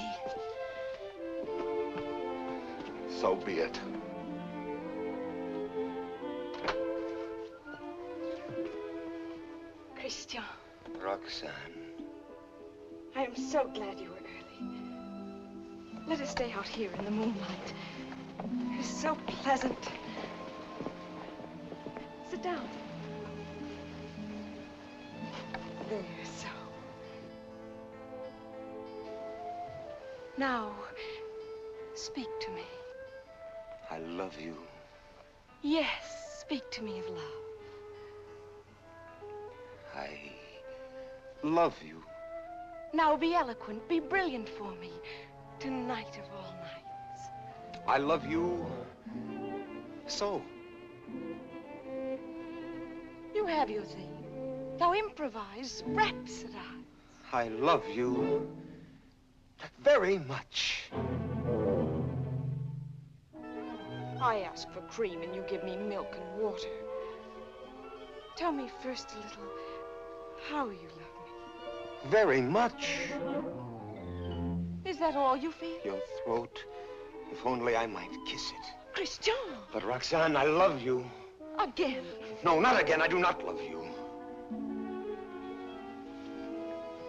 So be it. Christian, Roxanne. I am so glad you were early. Let us stay out here in the moonlight. It is so pleasant. Sit down. There, so. Now, speak to me. I love you. Yes, speak to me of love. I love you. Now be eloquent, be brilliant for me. Tonight of all nights. I love you so. You have your theme. Now improvise, rhapsodize. I love you very much. I ask for cream and you give me milk and water. Tell me first a little how you love me. Very much. Is that all you feel? Your throat. If only I might kiss it. Christian! But Roxanne, I love you. Again? No, not again. I do not love you.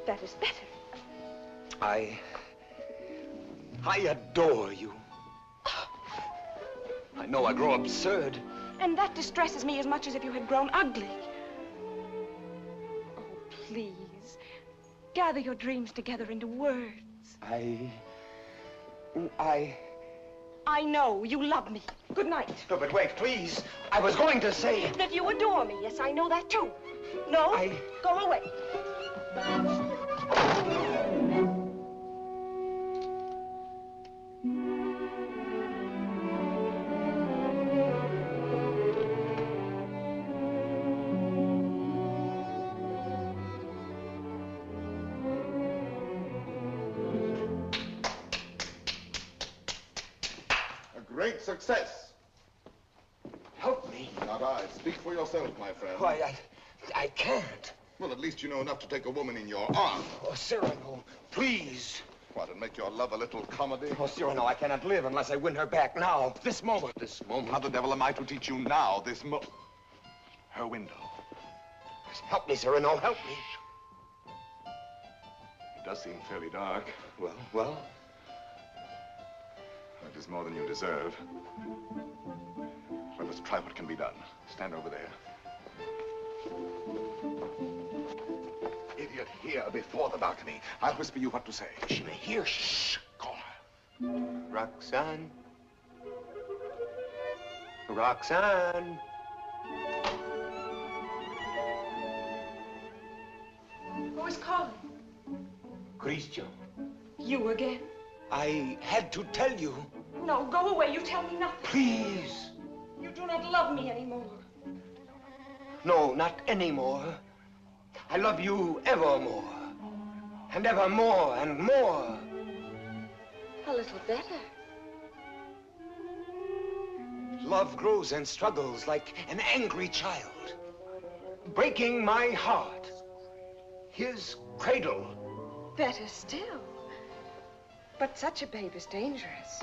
That is better. I adore you. I know I grow absurd. And that distresses me as much as if you had grown ugly. Oh, please. Gather your dreams together into words. I know you love me. Good night. No, but wait, please. I was going to say... That you adore me. Yes, I know that too. No? Go away. Great success. Help me. Not I. Speak for yourself, my friend. Why, I can't. Well, at least you know enough to take a woman in your arms. Oh, Cyrano, please. What, and make your love a little comedy? Oh, Cyrano, I cannot live unless I win her back now. This moment. This moment? How the devil am I to teach you now, this her window. Help me, Cyrano, help me. It does seem fairly dark. Well? That is more than you deserve. Well, let's try what can be done. Stand over there. Idiot, here before the balcony. I'll whisper you what to say. She may hear. Shh. Call her. Roxanne. Roxanne. Who is calling? Christian. You again? I had to tell you. No, go away. You tell me nothing. Please. You do not love me anymore. No, not anymore. I love you evermore. And evermore and more. A little better. Love grows and struggles like an angry child, breaking my heart. His cradle. Better still. But such a babe is dangerous.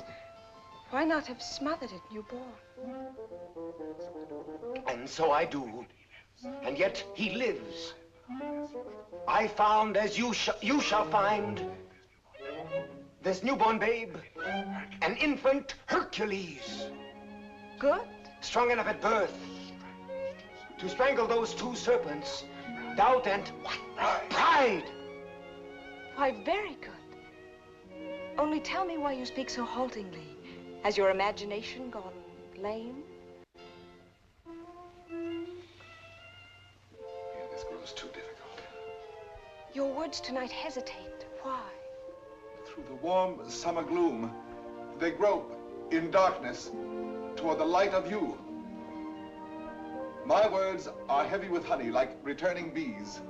Why not have smothered it newborn? And so I do. And yet he lives. I found, as you shall find, this newborn babe, an infant Hercules. Good. Strong enough at birth to strangle those two serpents, doubt and pride. Why, very good. Only tell me why you speak so haltingly. Has your imagination gone lame? Yeah, this grows too difficult. Your words tonight hesitate. Why? Through the warm summer gloom, they grope in darkness toward the light of you. My words are heavy with honey, like returning bees.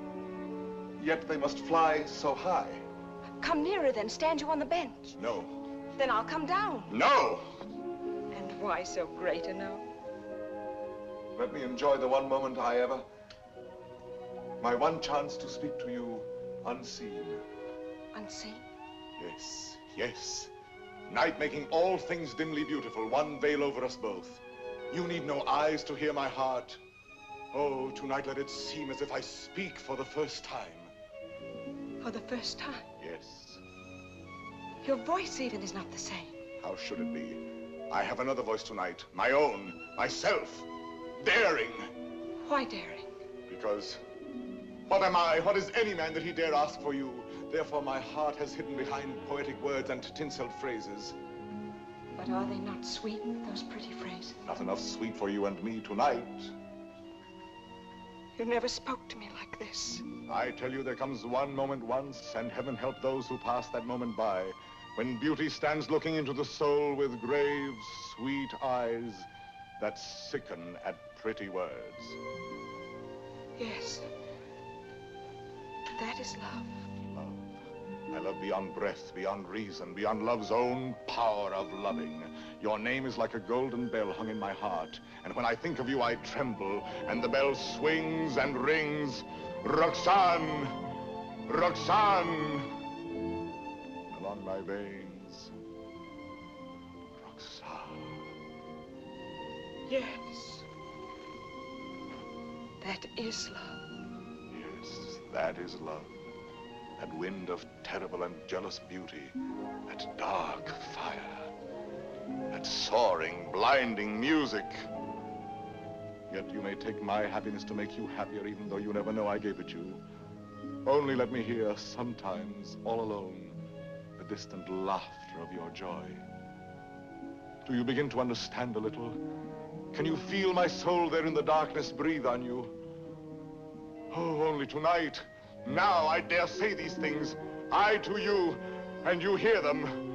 Yet they must fly so high. Come nearer then. Stand you on the bench. No. Then I'll come down. No! And why so great a no? Let me enjoy the one moment I ever... My one chance to speak to you unseen. Unseen? Yes, yes. Night making all things dimly beautiful, one veil over us both. You need no eyes to hear my heart. Oh, tonight let it seem as if I speak for the first time. For the first time? Yes. Your voice even is not the same. How should it be? I have another voice tonight, my own, myself, daring. Why daring? Because what am I, what is any man that he dare ask for you? Therefore my heart has hidden behind poetic words and tinseled phrases. But are they not sweet, those pretty phrases? Not enough sweet for you and me tonight. You never spoke to me like this. I tell you, there comes one moment once, and heaven help those who pass that moment by, when beauty stands looking into the soul with grave, sweet eyes that sicken at pretty words. Yes. That is love. Love. I love beyond breath, beyond reason, beyond love's own power of loving. Your name is like a golden bell hung in my heart, and when I think of you, I tremble, and the bell swings and rings. Roxane! Roxane! Along my veins. Roxane. Yes. That is love. Yes, that is love. That wind of terrible and jealous beauty. That dark fire. That soaring, blinding music. Yet you may take my happiness to make you happier, even though you never know I gave it you. Only let me hear, sometimes, all alone, the distant laughter of your joy. Do you begin to understand a little? Can you feel my soul there in the darkness breathe on you? Oh, only tonight, now I dare say these things. I to you, and you hear them.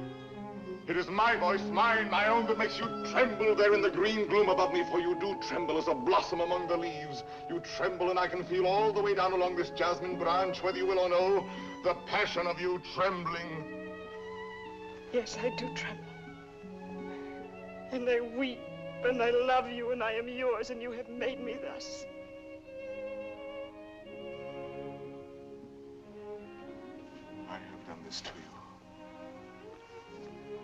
It is my voice, mine, my own, that makes you tremble there in the green gloom above me, for you do tremble as a blossom among the leaves. You tremble, and I can feel all the way down along this jasmine branch, whether you will or no, the passion of you trembling. Yes, I do tremble. And I weep, and I love you, and I am yours, and you have made me thus. I have done this to you.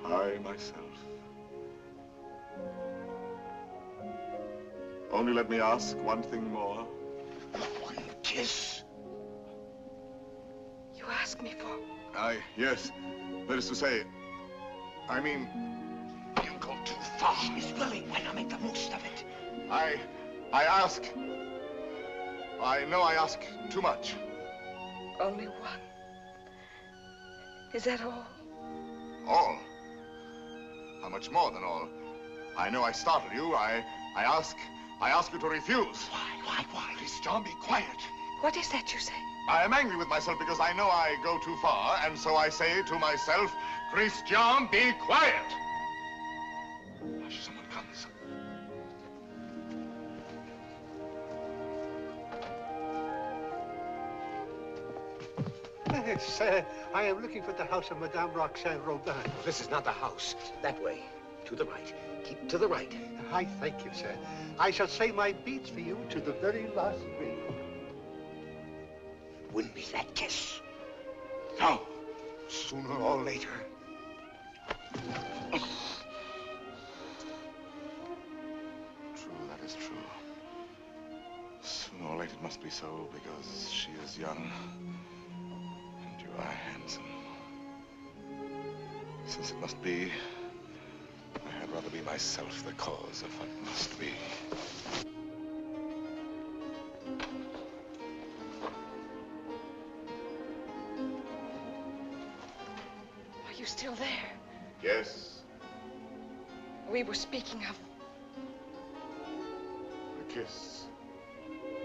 I, myself. Only let me ask one thing more. One kiss. You ask me for? Yes. That is to say, I mean, you go too far. She's willing. Why not make the most of it? I ask. I know I ask too much. Only one. Is that all? All? How much more than all? I know I startled you. I ask you to refuse. Why? Please, John, be quiet. What is that you say? I am angry with myself because I know I go too far, and so I say to myself, Christian, be quiet. Hush, someone comes. Yes, I am looking for the house of Madame Roxane Robin. This is not the house. That way. To the right. Keep to the right. I thank you, sir. I shall say my beads for you to the very last ring. Wouldn't be that kiss. No. Sooner or later. True, that is true. Sooner or later it must be so, because she is young. And you are handsome. Since it must be, I had rather be myself the cause of what must be. Are you still there? Yes. We were speaking of A kiss.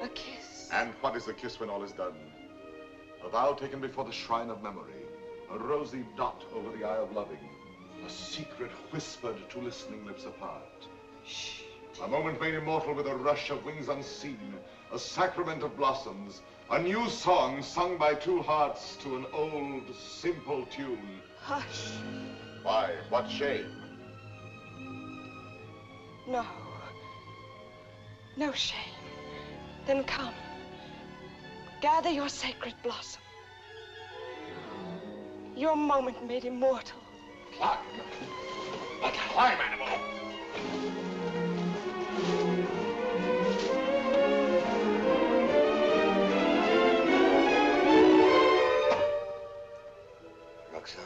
a kiss. And what is a kiss when all is done? A vow taken before the shrine of memory. A rosy dot over the eye of loving. A secret whispered to listening lips apart. Shh. A moment made immortal with a rush of wings unseen. A sacrament of blossoms. A new song sung by two hearts to an old, simple tune. Hush. Why? What shame? No. No shame. Then come. Gather your sacred blossom. Your moment made immortal. Climb. Like a climb animal. Roxanne.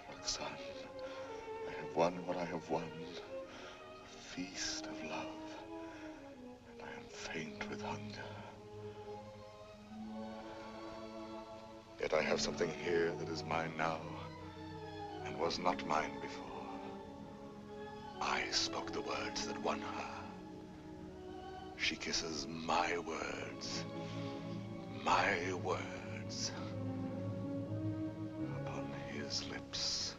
Roxanne, I have won what I have won. A feast of love. And I am faint with hunger. Yet I have something here that is mine now and was not mine before. I spoke the words that won her. She kisses my words. My words. Upon his lips.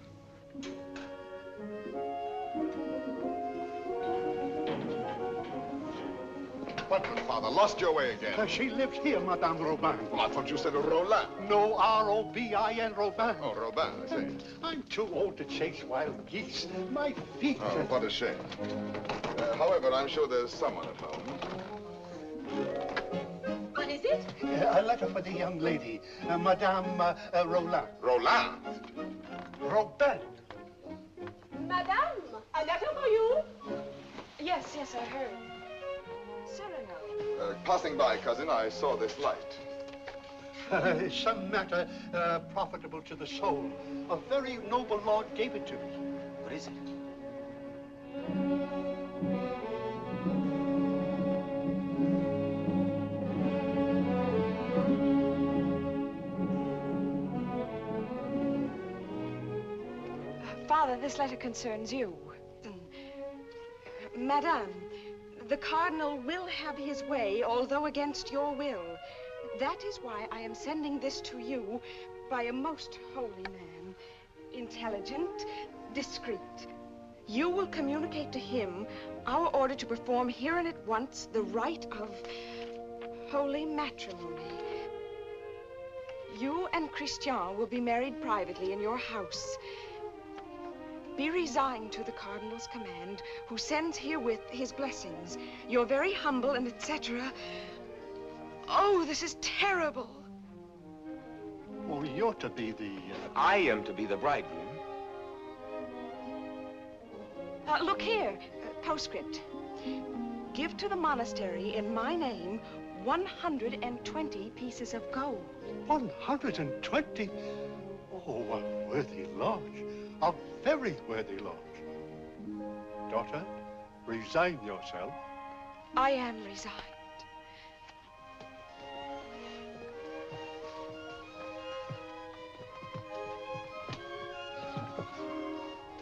What, good father? Lost your way again? She lives here, Madame Robin. Well, I thought you said Roland. No, R-O-B-I-N, Robin. Oh, Robin, I see. I'm too old to chase wild geese. My feet... Oh, what a shame. However, I'm sure there's someone at home. What is it? A letter for the young lady, Madame Roland. Roland? Robin. Madame, a letter for you? Yes, I heard. Cyrano. Passing by, cousin, I saw this light. Some matter profitable to the soul. A very noble lord gave it to me. What is it? Father, this letter concerns you. Madame, the cardinal will have his way, although against your will. That is why I am sending this to you by a most holy man. Intelligent, discreet. You will communicate to him our order to perform here and at once the rite of holy matrimony. You and Christian will be married privately in your house. Be resigned to the cardinal's command, who sends herewith his blessings. You're very humble and etc. Oh, this is terrible. Oh, you're to be the... I am to be the bridegroom. Look here, postscript. Give to the monastery in my name 120 pieces of gold. 120? Oh, a worthy lodge. A very worthy lodge. Daughter, resign yourself. I am resigned.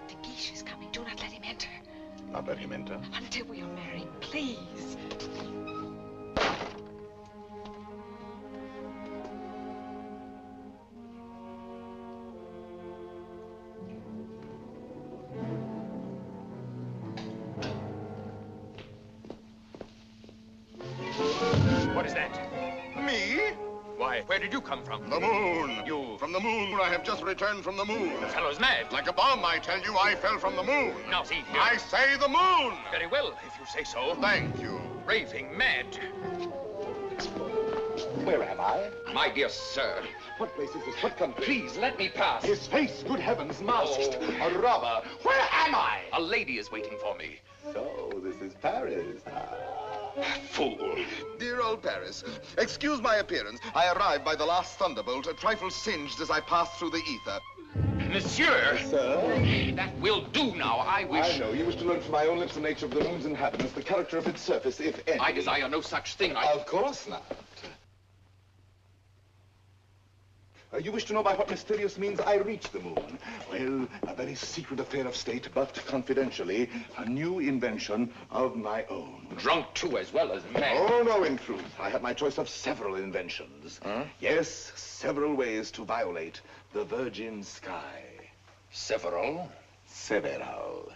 De Guiche is coming. Do not let him enter. Not let him enter. Until we are married, please. What is that? Me? Why, where did you come from? The moon. You... From the moon. I have just returned from the moon. The fellow's mad. Like a bomb, I tell you, I fell from the moon. Now, see here. I say the moon. Very well, if you say so. Thank you. Raving mad. Where am I? My dear sir. What place is this? What country? Please, let me pass. His face, good heavens, masked. Oh. A robber. Where am I? A lady is waiting for me. So, this is Paris. Fool. Dear old Paris, excuse my appearance. I arrived by the last thunderbolt, a trifle singed as I passed through the ether. Monsieur! Sir? That will do now. I wish... I know. You wish to learn from my own lips the nature of the moon's inhabitants, the character of its surface, if any. I desire no such thing. Of course not. You wish to know by what mysterious means I reached the moon? Well, a very secret affair of state, but confidentially, a new invention of my own. Drunk too, as well as mad. Oh, no, in truth. I had my choice of several inventions. Huh? Yes, several ways to violate the virgin sky. Several? Several.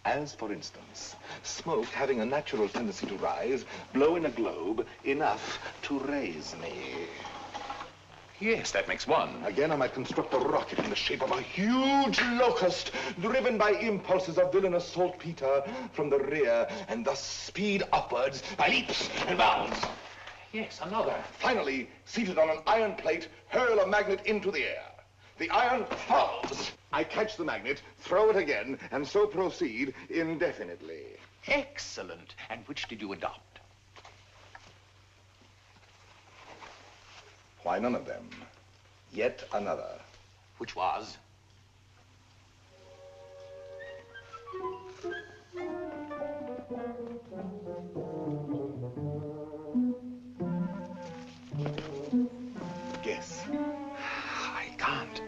As, for instance, smoke having a natural tendency to rise, blow in a globe enough to raise me. Yes, that makes one. Again, I might construct a rocket in the shape of a huge locust, driven by impulses of villainous saltpeter from the rear, and thus speed upwards by leaps and bounds. Yes, another. Finally, seated on an iron plate, hurl a magnet into the air. The iron falls. I catch the magnet, throw it again, and so proceed indefinitely. Excellent. And which did you adopt? Why, none of them. Yet another. Which was? Guess. I can't.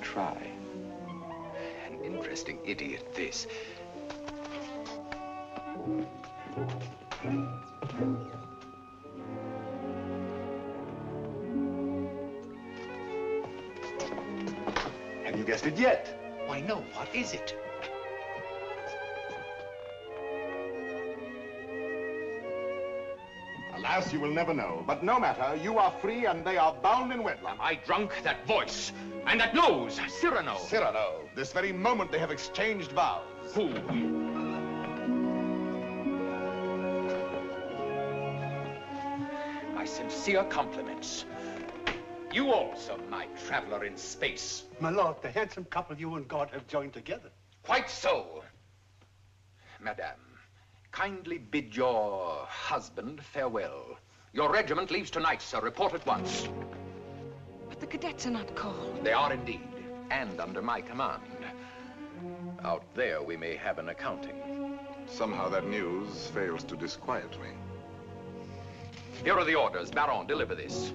Try. An interesting idiot, this. Have you guessed it yet? Why, no. What is it? Alas, you will never know. But no matter, you are free and they are bound in wedlock. Am I drunk? That voice. And that nose. Cyrano. Cyrano. This very moment they have exchanged vows. Who? My sincere compliments. You also, my traveler in space. My lord, the handsome couple you and God have joined together. Quite so. Madame, kindly bid your husband farewell. Your regiment leaves tonight, sir. Report at once. But the cadets are not called. They are indeed, and under my command. Out there we may have an accounting. Somehow that news fails to disquiet me. Here are the orders. Baron, deliver this.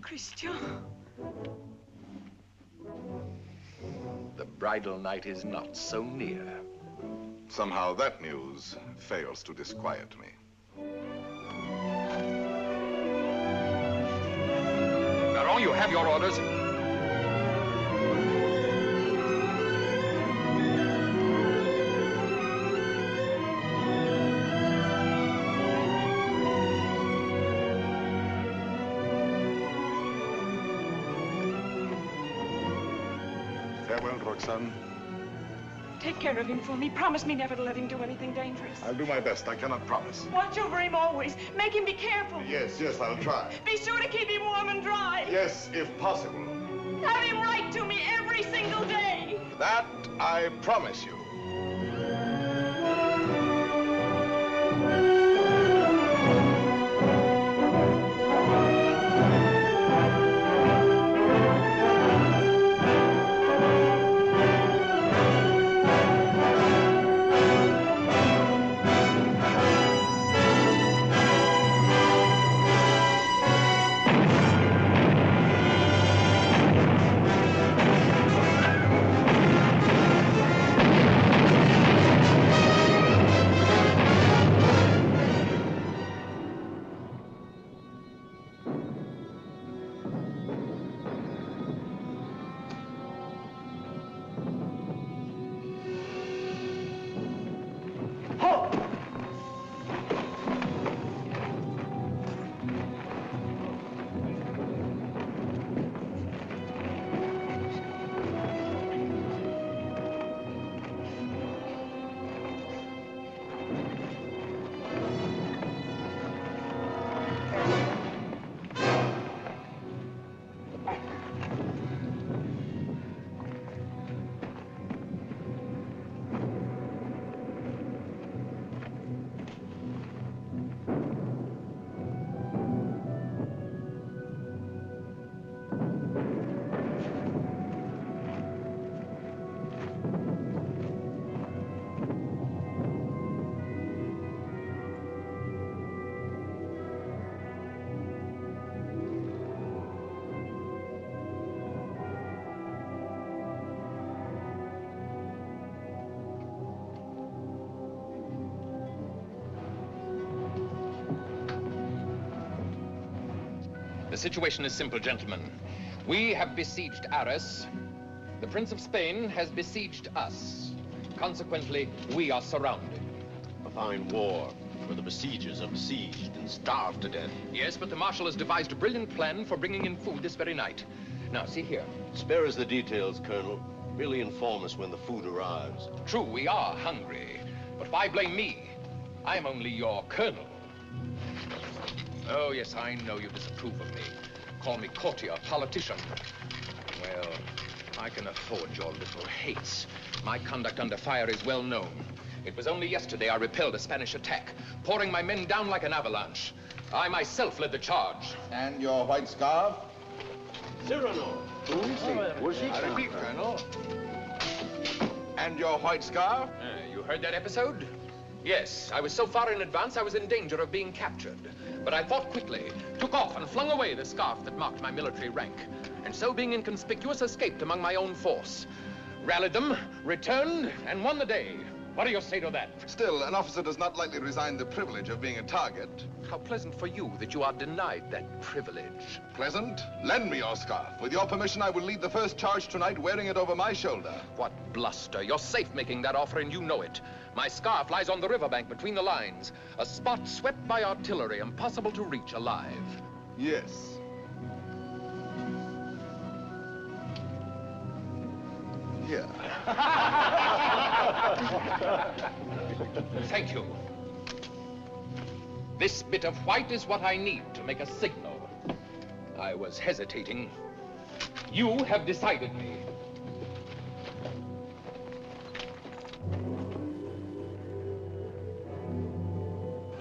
Christian. The bridal night is not so near. Somehow that news fails to disquiet me. Baron, you have your orders. Farewell, Roxanne. Take care of him for me. Promise me never to let him do anything dangerous. I'll do my best. I cannot promise. Watch over him always. Make him be careful. Yes, I'll try. Be sure to keep him warm and dry. Yes, if possible. Have him write to me every single day. That I promise you. The situation is simple, gentlemen. We have besieged Arras. The Prince of Spain has besieged us. Consequently, we are surrounded. A fine war, where the besiegers are besieged and starved to death. Yes, but the Marshal has devised a brilliant plan for bringing in food this very night. Now, see here. Spare us the details, Colonel. Merely inform us when the food arrives. True, we are hungry. But why blame me? I'm only your colonel. Oh, yes, I know you disapprove of me. Call me courtier, politician. Well, I can afford your little hates. My conduct under fire is well known. It was only yesterday I repelled a Spanish attack, pouring my men down like an avalanche. I myself led the charge. And your white scarf? Cyrano. Who is he? Was he? I repeat, Colonel. And your white scarf? You heard that episode? Yes, I was so far in advance I was in danger of being captured. But I thought quickly, took off and flung away the scarf that marked my military rank. And so being inconspicuous, escaped among my own force. Rallied them, returned, and won the day. What do you say to that? Still, an officer does not lightly resign the privilege of being a target. How pleasant for you that you are denied that privilege. Pleasant? Lend me your scarf. With your permission, I will lead the first charge tonight wearing it over my shoulder. What bluster. You're safe making that offer, and you know it. My scarf lies on the riverbank between the lines, a spot swept by artillery, impossible to reach alive. Yes. Here. Thank you. This bit of white is what I need to make a signal. I was hesitating. You have decided me.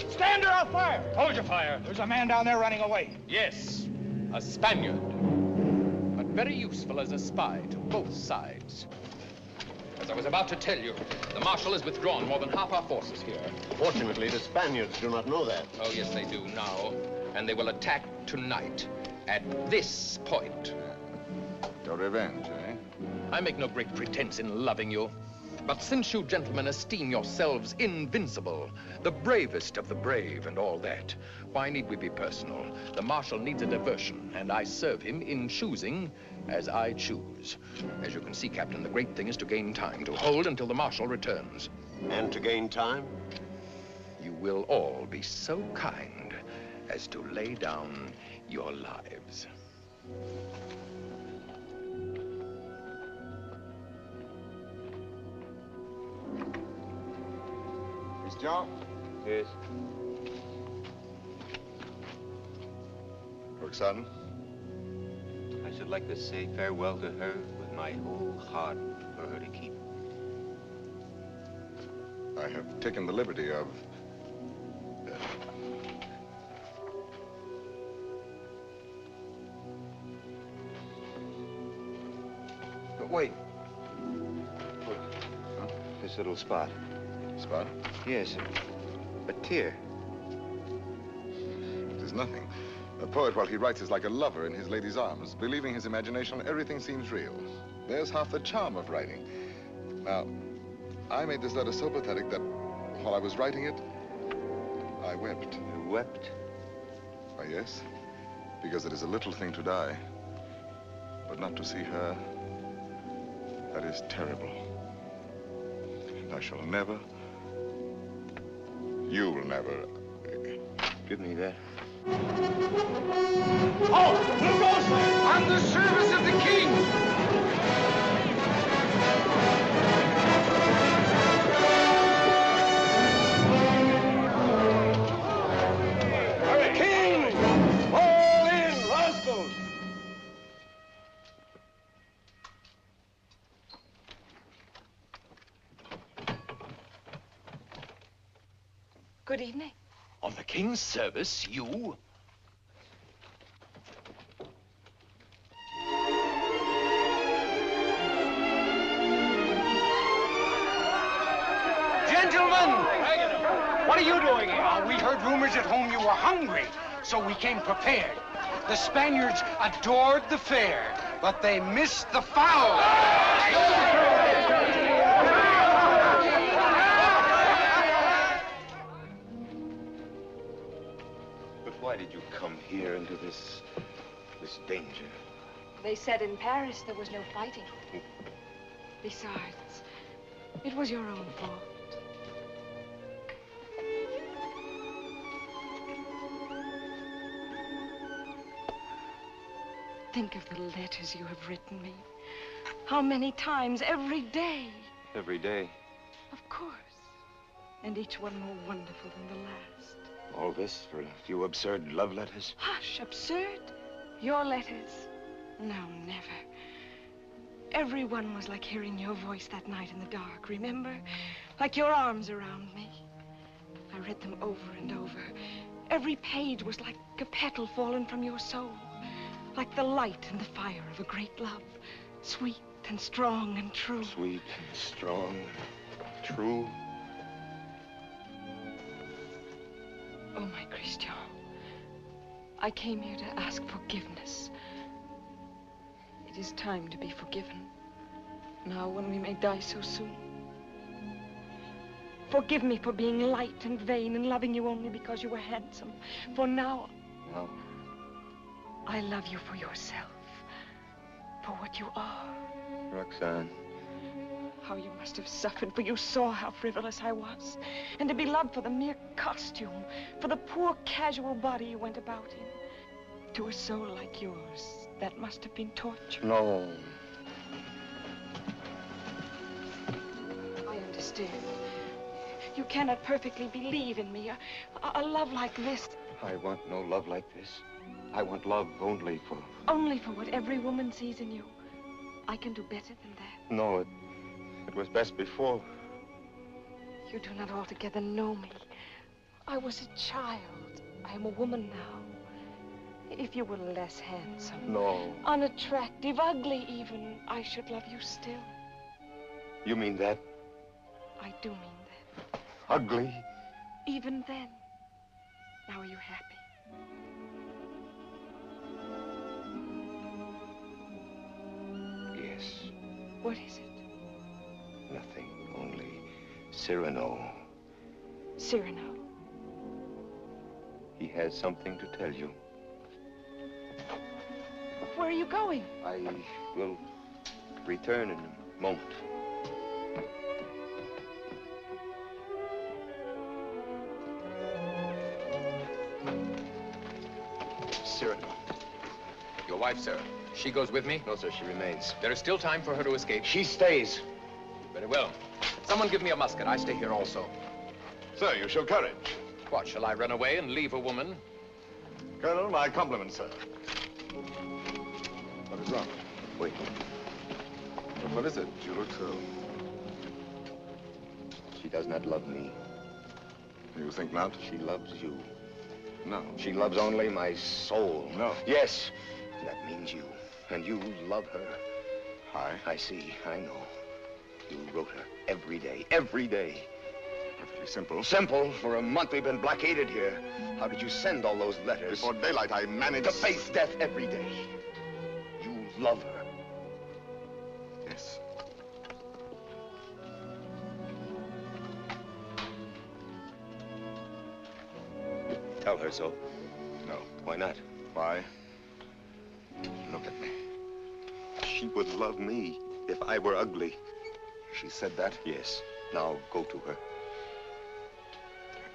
Stand or I'll fire! Hold your fire. There's a man down there running away. Yes, a Spaniard. But very useful as a spy to both sides. As I was about to tell you, the Marshal has withdrawn more than half our forces here. Fortunately, the Spaniards do not know that. Oh, yes, they do now. And they will attack tonight, at this point. Your revenge, eh? I make no great pretense in loving you. But since you gentlemen esteem yourselves invincible, the bravest of the brave and all that, why need we be personal? The Marshal needs a diversion, and I serve him in choosing as I choose. As you can see, Captain, the great thing is to gain time, to hold until the Marshal returns. And to gain time? You will all be so kind as to lay down your lives. Miss John? Yes. Roxanne? I should like to say farewell to her with my whole heart for her to keep. I have taken the liberty of... But wait. Huh? This little spot. Spot? Yes, a tear. It is nothing. A poet, while he writes, is like a lover in his lady's arms. Believing his imagination, everything seems real. There's half the charm of writing. Now, I made this letter so pathetic that while I was writing it, I wept. You wept? Why, yes, because it is a little thing to die. But not to see her, that is terrible. And I shall never, you will never... Give me that. Oh, who goes there? On the service of the king! King! Fall in, rascals! Good evening. On the king's service, you? Gentlemen! What are you doing here? We heard rumors at home you were hungry, so we came prepared. The Spaniards adored the fare, but they missed the fowl. But why did you come here into this this danger. They said in Paris there was no fighting. Besides, it was your own fault. Think of the letters you have written me. How many times every day? Every day. Of course. And each one more wonderful than the last. All this for a few absurd love letters? Hush, absurd? Your letters? No, never. Every one was like hearing your voice that night in the dark, remember? Like your arms around me. I read them over and over. Every page was like a petal fallen from your soul. Like the light and the fire of a great love. Sweet and strong and true. Sweet and strong, true. Oh, my Christian. I came here to ask forgiveness. It is time to be forgiven. Now, when we may die so soon. Forgive me for being light and vain and loving you only because you were handsome. For now... Now? I love you for yourself. For what you are. Roxanne. How you must have suffered, for you saw how frivolous I was. And to be loved for the mere costume, for the poor casual body you went about in. To a soul like yours, that must have been torture. No. I understand. You cannot perfectly believe in me. A love like this. I want no love like this. I want love only for... Only for what every woman sees in you. I can do better than that. No, it was best before. You do not altogether know me. I was a child. I am a woman now. If you were less handsome... No. Unattractive, ugly even, I should love you still. You mean that? I do mean that. Ugly? Even then. Now are you happy? Yes. What is it? Nothing, only Cyrano. Cyrano? He has something to tell you. Where are you going? I will return in a moment. Cyrano. Your wife, sir. She goes with me? No, sir, she remains. There is still time for her to escape. She stays. Very well. Someone give me a musket. I stay here also. Sir, you show courage. What, shall I run away and leave a woman? Colonel, my compliments, sir. What is wrong? Wait. What is it? You look so... She does not love me. You think not? She loves you. No. She loves only my soul. No. Yes. That means you. And you love her. I I see. I know. You wrote her every day. Every day. Perfectly simple. Simple. For a month we've been blockaded here. How did you send all those letters? Before daylight, I managed... To face death every day. You love her. Yes. Tell her so. No. Why not? Why? Look at me. She would love me if I were ugly. She said that? Yes. Now go to her.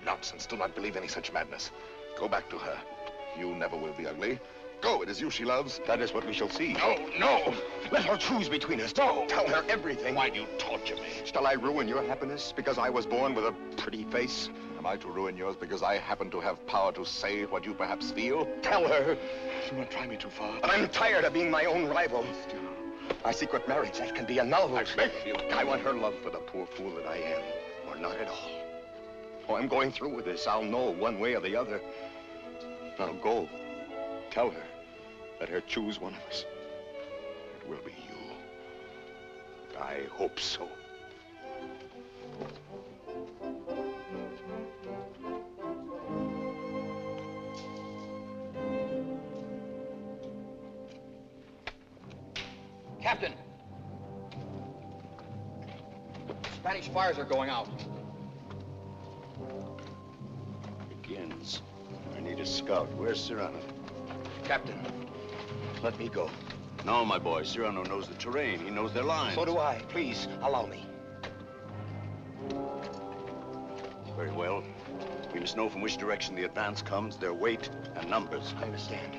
Nonsense. Do not believe any such madness. Go back to her. You never will be ugly. Go. It is you she loves. That is what we shall see. No, no. Let her choose between us. No. Tell her everything. Why do you torture me? Shall I ruin your happiness because I was born with a pretty face? Am I to ruin yours because I happen to have power to say what you perhaps feel? Tell her. Do not try me too far. But I'm tired of being my own rival. Our secret marriage, that can be annulled. I beg of you. I want her love for the poor fool that I am, or not at all. Oh, I'm going through with this. I'll know one way or the other. Now go. Tell her. Let her choose one of us. It will be you. I hope so. Captain! Spanish fires are going out. Begins. I need a scout. Where's Cyrano? Captain, let me go. No, my boy. Cyrano knows the terrain. He knows their lines. So do I. Please, allow me. Very well. We must know from which direction the advance comes, their weight and numbers. I understand.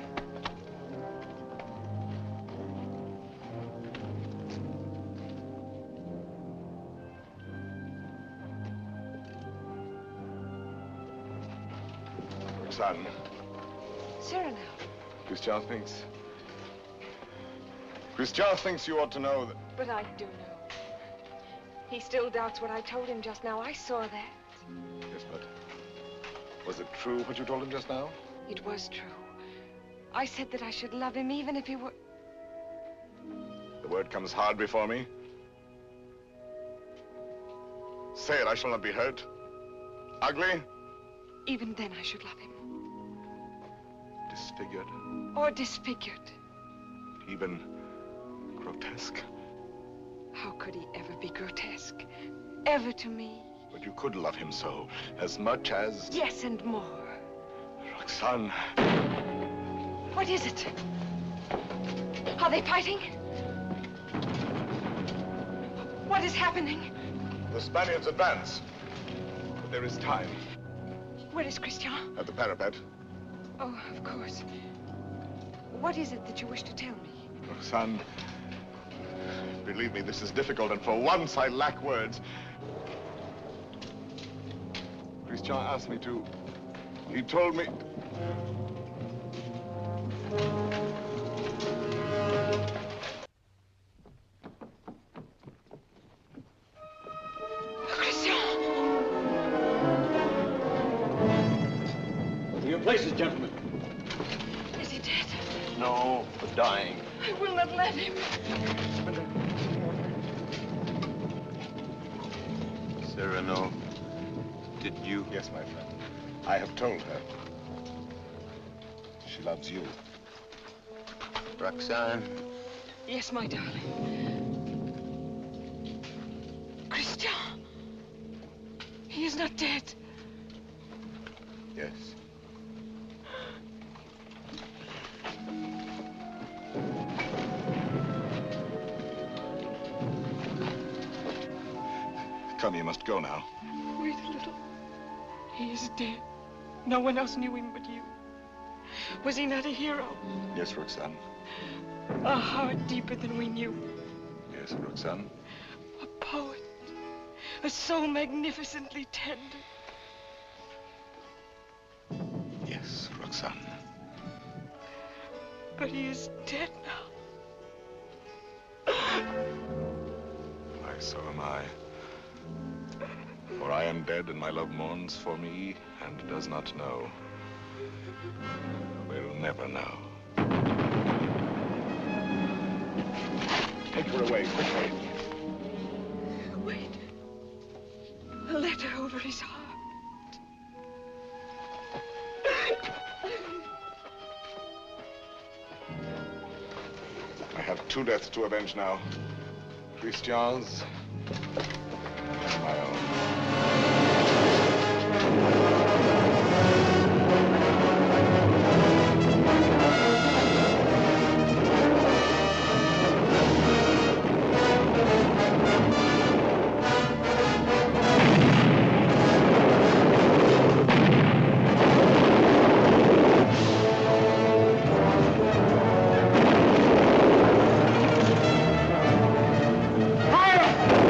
Son. Cyrano. Christian thinks you ought to know that... But I do know. He still doubts what I told him just now. I saw that. Yes, but was it true what you told him just now? It was true. I said that I should love him even if he were... The word comes hard before me. Say it, I shall not be hurt. Ugly? Even then I should love him. Disfigured? Or disfigured. Even grotesque? How could he ever be grotesque? Ever to me? But you could love him so, as much as... Yes, and more. Roxane. What is it? Are they fighting? What is happening? The Spaniards advance. But there is time. Where is Christian? At the parapet. Oh, of course. What is it that you wish to tell me? Roxane, believe me, this is difficult, and for once I lack words. Christian asked me to... He told me... To your places, gentlemen. Is he dead? No, but dying. I will not let him. Cyrano, did you... Yes, my friend. I have told her. She loves you. Roxane. Yes, my darling. Christian! He is not dead. Yes. Come, you must go now. Wait a little. He is dead. No one else knew him but you. Was he not a hero? Yes, Roxane. A heart deeper than we knew. Yes, Roxane. A poet. A soul magnificently tender. Yes, Roxane. But he is dead now. Why, so am I. For I am dead, and my love mourns for me, and does not know. Will never know. Take her away, quickly. Wait. A letter over his heart. I have two deaths to avenge now. Christian's and my own. Fire!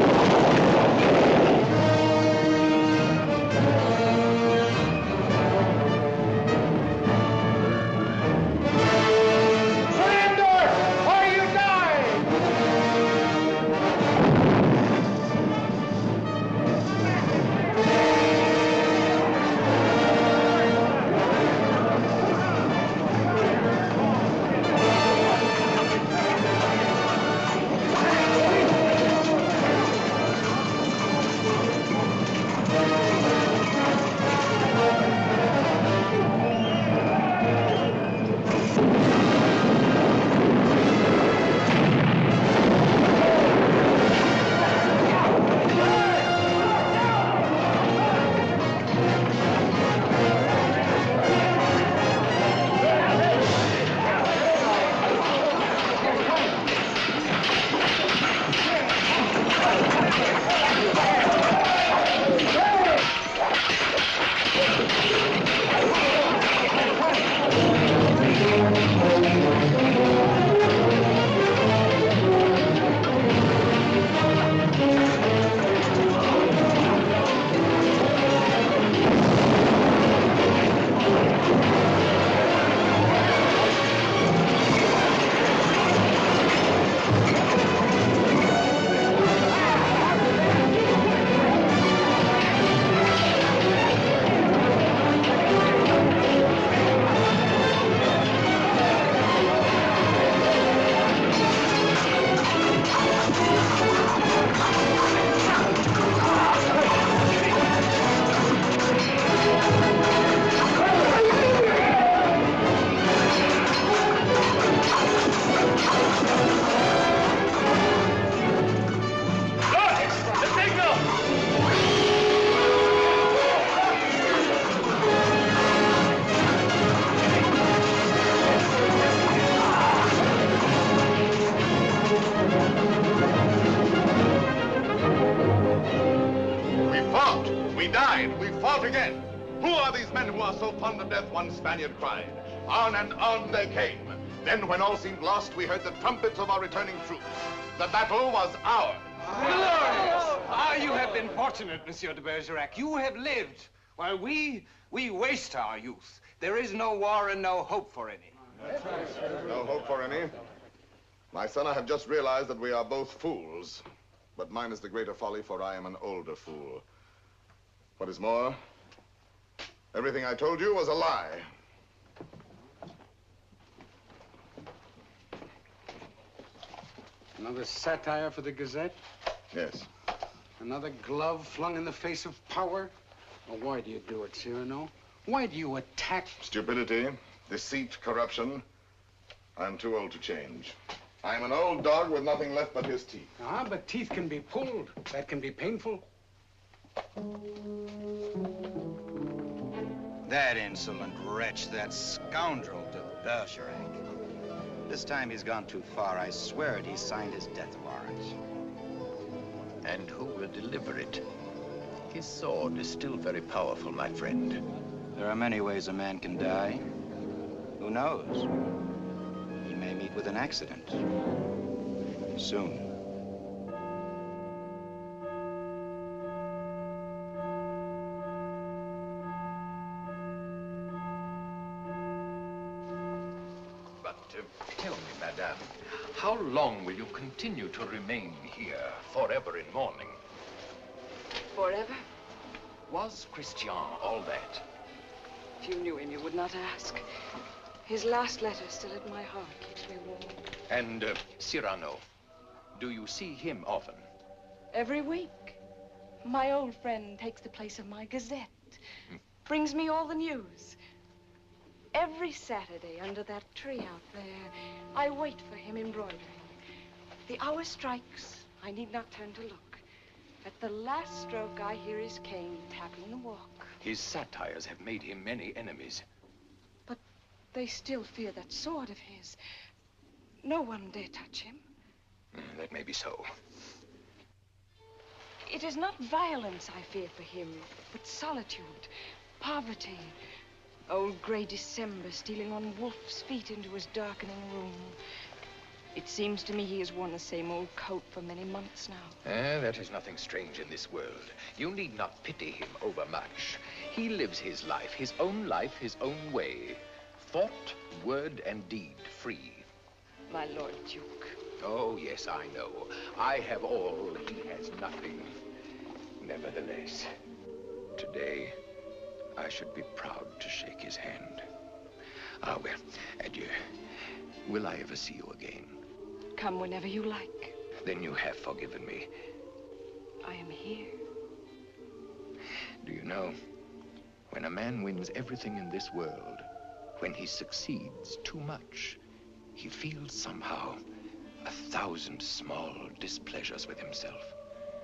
Who are these men who are so fond of death? One Spaniard cried. On and on they came. Then, when all seemed lost, we heard the trumpets of our returning troops. The battle was ours. Glorious! Ah, you have been fortunate, Monsieur de Bergerac. You have lived, while we waste our youth. There is no war and no hope for any. No hope for any? My son, I have just realized that we are both fools. But mine is the greater folly, for I am an older fool. What is more, everything I told you was a lie. Another satire for the Gazette? Yes. Another glove flung in the face of power? Well, why do you do it, Cyrano? Why do you attack... Stupidity, deceit, corruption. I'm too old to change. I'm an old dog with nothing left but his teeth. Ah, but teeth can be pulled. That can be painful. That insolent wretch, that scoundrel de Bergerac. This time he's gone too far. I swear it, he signed his death warrant. And who will deliver it? His sword is still very powerful, my friend. There are many ways a man can die. Who knows? He may meet with an accident. Soon. Tell me, madame, how long will you continue to remain here, forever in mourning? Forever? Was Christian all that? If you knew him, you would not ask. His last letter still at my heart keeps me warm. And Cyrano, do you see him often? Every week. My old friend takes the place of my Gazette. Brings me all the news. Every Saturday under that tree out there, I wait for him embroidering. The hour strikes, I need not turn to look. At the last stroke, I hear his cane tapping the walk. His satires have made him many enemies. But they still fear that sword of his. No one dare touch him. That may be so. It is not violence I fear for him, but solitude, poverty. Old gray December stealing on wolf's feet into his darkening room. It seems to me he has worn the same old coat for many months now. That is nothing strange in this world. You need not pity him overmuch. He lives his life, his own way. Thought, word, and deed free. My Lord Duke. Oh, yes, I know. I have all, he has nothing. Nevertheless, today, I should be proud to shake his hand. Ah, well, adieu. Will I ever see you again? Come whenever you like. Then you have forgiven me. I am here. Do you know, when a man wins everything in this world, when he succeeds too much, he feels somehow 1,000 small displeasures with himself,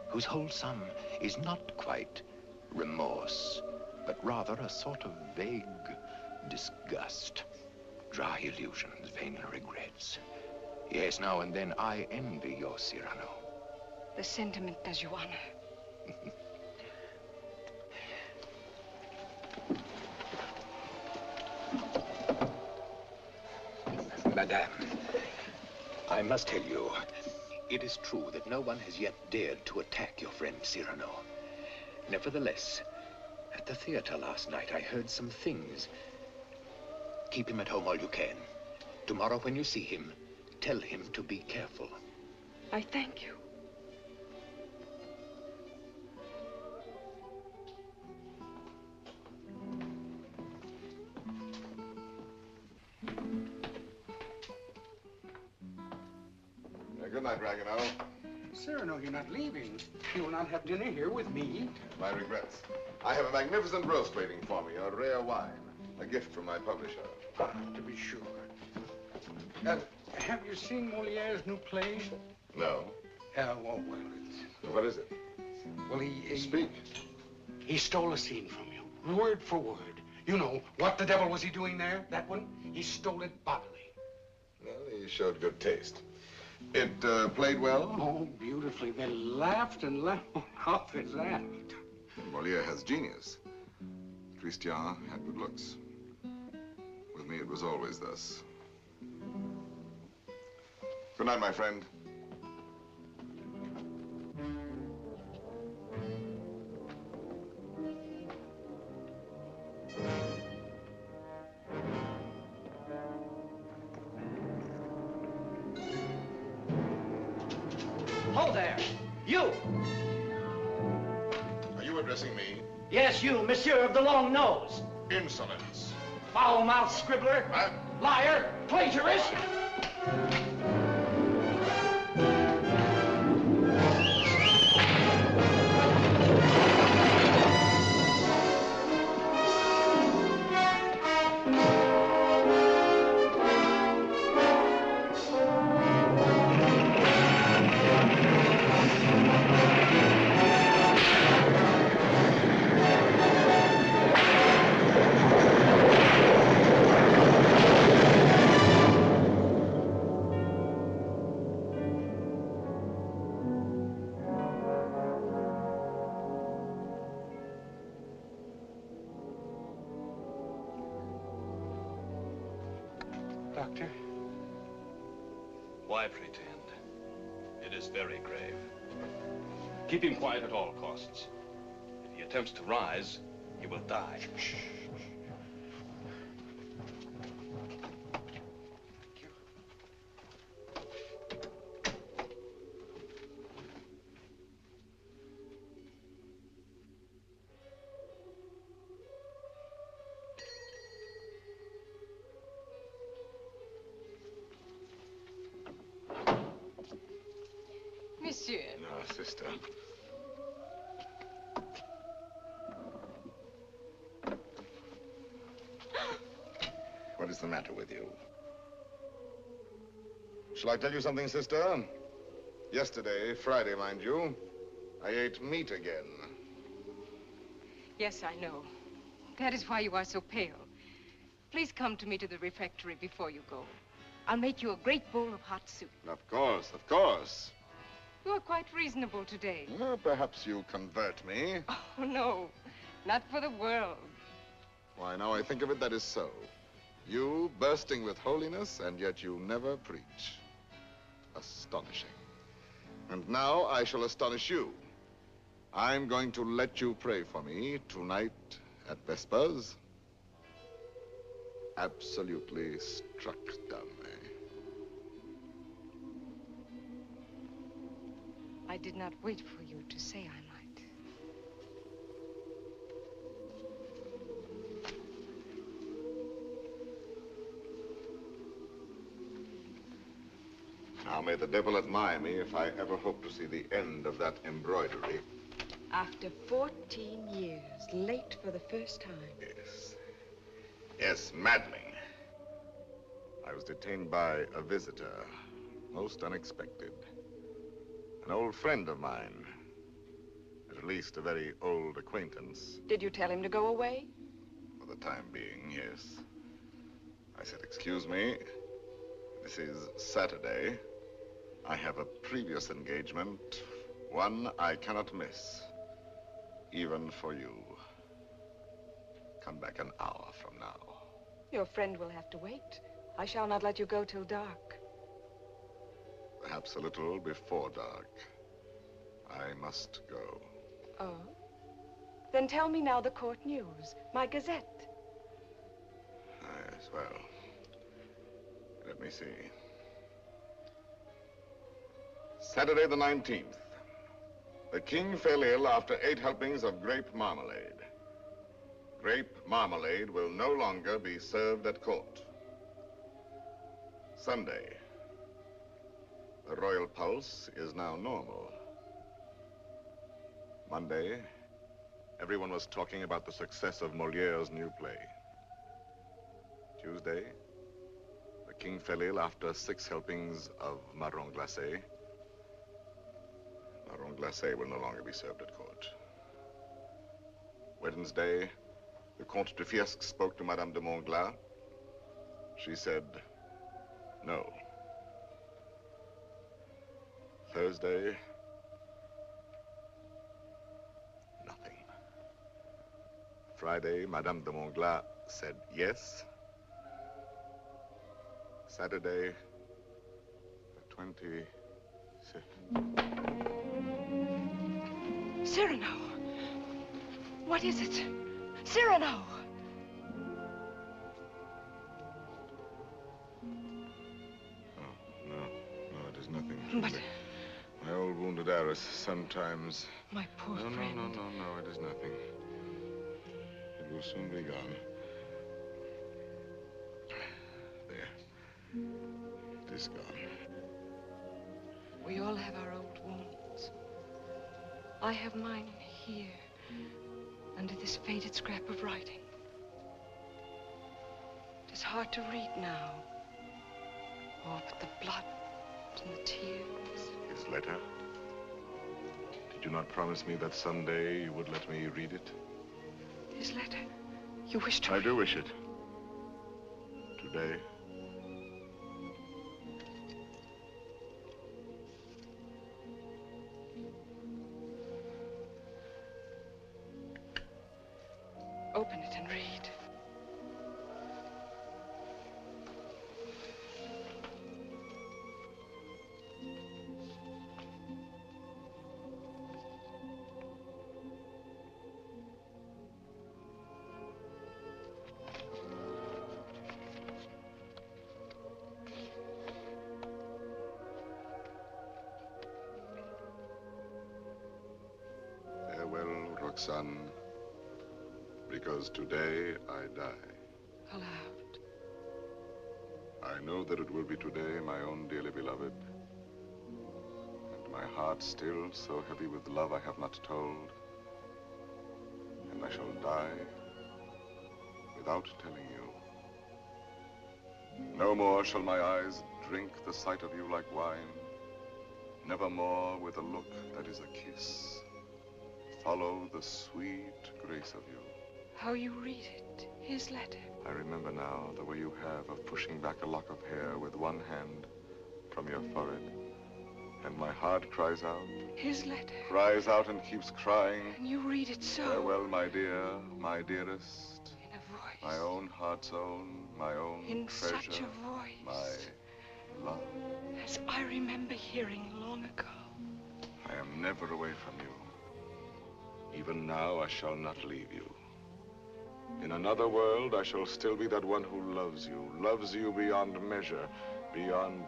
whose whole sum is not quite remorse, but rather a sort of vague disgust, dry illusions, vain regrets. Yes, now and then I envy your Cyrano. The sentiment does you honor. Madame, I must tell you, it is true that no one has yet dared to attack your friend Cyrano. Nevertheless, at the theater last night, I heard some things. Keep him at home all you can. Tomorrow, when you see him, tell him to be careful. I thank you. Good night, Dragano. Cyrano, you're not leaving. You will not have dinner here with me. My regrets. I have a magnificent roast waiting for me, a rare wine. A gift from my publisher. Ah, to be sure. Have you seen Moliere's new play? No. Oh, well, it's... What is it? Well, he... Speak. He stole a scene from you, word for word. You know, what the devil was he doing there? That one? He stole it bodily. Well, he showed good taste. It played well? Oh, beautifully. They laughed and laughed. How they laughed. Moliere has genius. Christian had good looks. With me, it was always thus. Good night, my friend. Hold there! You! Are you addressing me? Yes, you, Monsieur of the Long Nose. Insolence. Foul-mouthed scribbler. Liar. Plagiarist. Doctor? Why pretend? It is very grave. Keep him quiet at all costs. If he attempts to rise, he will die. Monsieur. No, sister. What is the matter with you? Shall I tell you something, sister? Yesterday, Friday, mind you, I ate meat again. Yes, I know. That is why you are so pale. Please come to me to the refectory before you go. I'll make you a great bowl of hot soup. Of course, of course. You are quite reasonable today. Well, perhaps you convert me. Oh, no. Not for the world. Why, now I think of it, that is so. You bursting with holiness, and yet you never preach. Astonishing. And now I shall astonish you. I'm going to let you pray for me tonight at Vespers. Absolutely struck dumb, eh? I did not wait for you to say I might. Now may the devil admire me if I ever hope to see the end of that embroidery. After 14 years, late for the first time. Yes. Yes, maddening. I was detained by a visitor, most unexpected. An old friend of mine. At least a very old acquaintance. Did you tell him to go away? For the time being, yes. I said, excuse me, this is Saturday. I have a previous engagement, one I cannot miss, even for you. Come back an hour from now. Your friend will have to wait. I shall not let you go till dark. Perhaps a little before dark. I must go. Oh? Then tell me now the court news, my gazette. Yes, well, let me see. Saturday the 19th. The king fell ill after 8 helpings of grape marmalade. Grape marmalade will no longer be served at court. Sunday. The royal pulse is now normal. Monday, everyone was talking about the success of Moliere's new play. Tuesday, the king fell ill after 6 helpings of marron glacé. Marron glacé will no longer be served at court. Wednesday, the Comte de Fiesque spoke to Madame de Montglat. She said, no. Thursday, Friday, Madame de Montglat said yes. Saturday, the 25th. Cyrano! What is it? Cyrano! No, it is nothing. But... truly. My old wounded heiress sometimes... My poor friend. No, it is nothing. It will soon be gone. There. It is gone. We all have our old wounds. I have mine here, under this faded scrap of writing. It is hard to read now. Oh, but the blood and the tears. His letter? Did you not promise me that someday you would let me read it? His letter? You wish to... I do wish it. Today. Open it and read. Farewell, Roxane. Because today I die. Aloud. I know that it will be today, my own dearly beloved. And my heart still so heavy with love I have not told. And I shall die without telling you. No more shall my eyes drink the sight of you like wine. Nevermore with a look that is a kiss. Follow the sweet grace of you. How you read it, his letter. I remember now the way you have of pushing back a lock of hair with one hand from your forehead. And my heart cries out. His letter. Cries out and keeps crying. And you read it so. Farewell, my dear, my dearest. In a voice. My own heart's own, my own in treasure. Such a voice. My love. As I remember hearing long ago. I am never away from you. Even now, I shall not leave you. In another world, I shall still be that one who loves you beyond measure, beyond...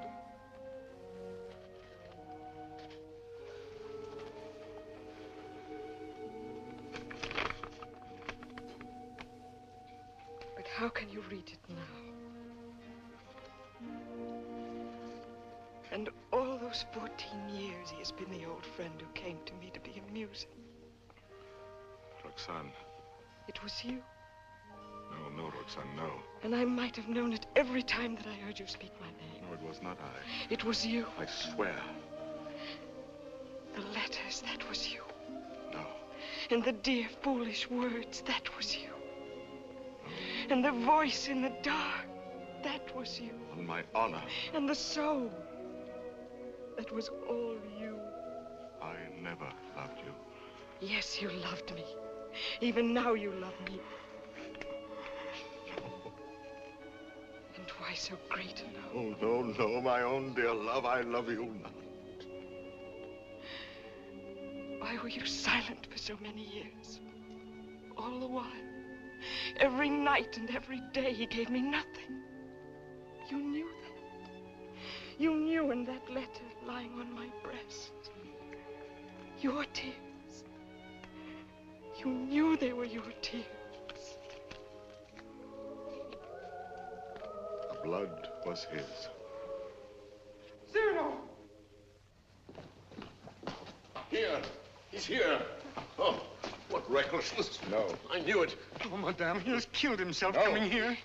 But how can you read it now? And all those 14 years he has been the old friend who came to me to be amusing. Roxane. It was you. No, Roxane, no. And I might have known it every time that I heard you speak my name. No, it was not I. It was you. I swear. The letters, that was you. No. And the dear, foolish words, that was you. And the voice in the dark, that was you. On my honor. And the soul, that was all you. I never loved you. Yes, you loved me. Even now you love me. And why so great a love? Oh, no, my own dear love, I love you not. Why were you silent for so many years? All the while, every night and every day, he gave me nothing. You knew that. You knew in that letter lying on my breast. Your tears. You knew they were your tears. The blood was his. Cyrano! Here. He's here. Oh, what recklessness. No. I knew it. Oh, madame, he has killed himself coming here.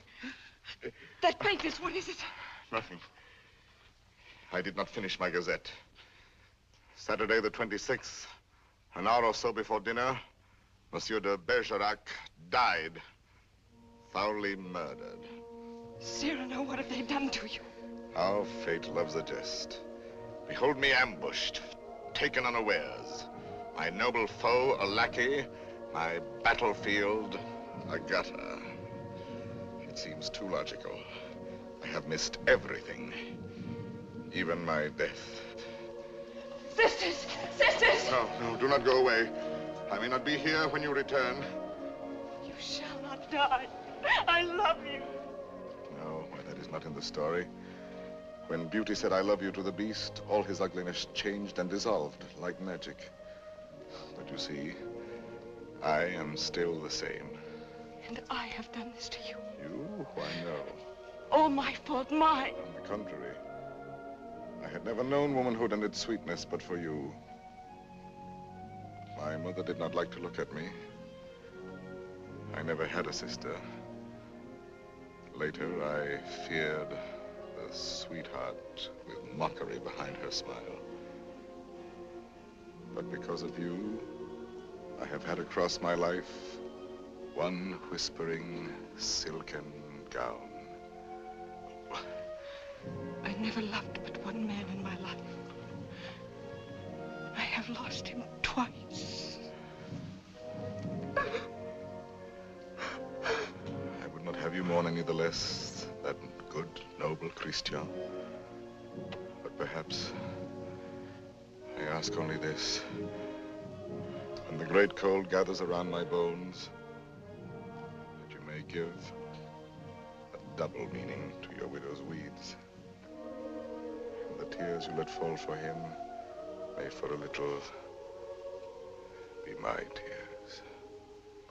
That papers, what is it? Nothing. I did not finish my gazette. Saturday the 26th, an hour or so before dinner, Monsieur de Bergerac died, foully murdered. Cyrano, what have they done to you? How fate loves a jest. Behold me ambushed, taken unawares. My noble foe, a lackey, my battlefield, Agatha. It seems too logical. I have missed everything. Even my death. Sisters! Sisters! No, no, do not go away. I may not be here when you return. You shall not die. I love you. No, why, that is not in the story. When Beauty said I love you to the beast, all his ugliness changed and dissolved like magic. But you see, I am still the same. And I have done this to you. You? Why, no. All my fault, mine. On the contrary. I had never known womanhood and its sweetness but for you. My mother did not like to look at me. I never had a sister. Later, I feared the sweetheart with mockery behind her smile. But because of you, I have had across my life one whispering silken gown. I never loved but one man in my life. I have lost him twice. I would not have you mourn any the less that good, noble Christian. But perhaps I ask only this. When the great cold gathers around my bones, that you may give a double meaning to your widow's weeds. And the tears you let fall for him may for a little be my tears.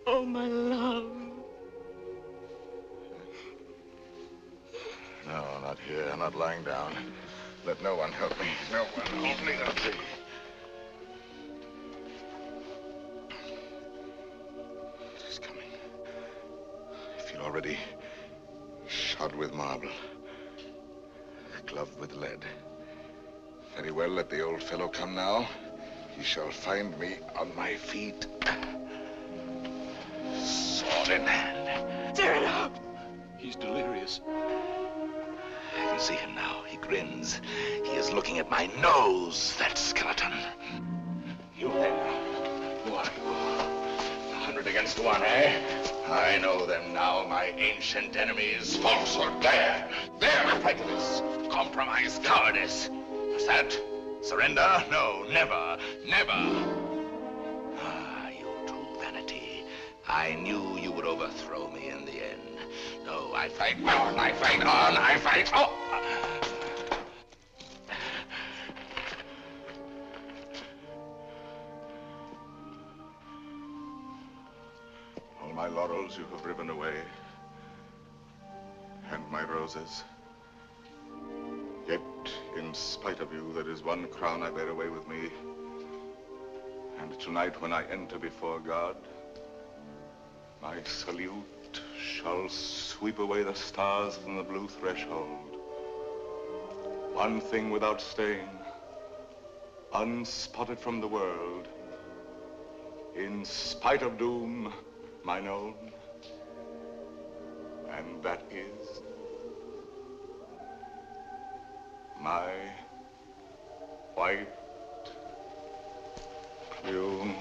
Oh, my love. No, not here, not lying down. Let no one help me. No one, only the tree. It is coming. I feel already shod with marble, gloved with lead. Very well, let the old fellow come now. He shall find me on my feet. Sword in hand. Cyrano! He's delirious. I can see him now. He grins. He is looking at my nose, that skeleton. You there. Who are you? 100 against 1, eh? I know them now, my ancient enemies. Falsehood, there. There, prejudice. Compromise, cowardice. What's that? Surrender? No, never, never. Ah, you true vanity. I knew you would overthrow me in the end. No, I fight on, I fight on, I fight on. All my laurels you have riven away, and my roses. Yet, in spite of you, there is one crown I bear away with me. And tonight, when I enter before God, my salute shall sweep away the stars from the blue threshold. One thing without stain, unspotted from the world, in spite of doom, mine own, and that is my white plume.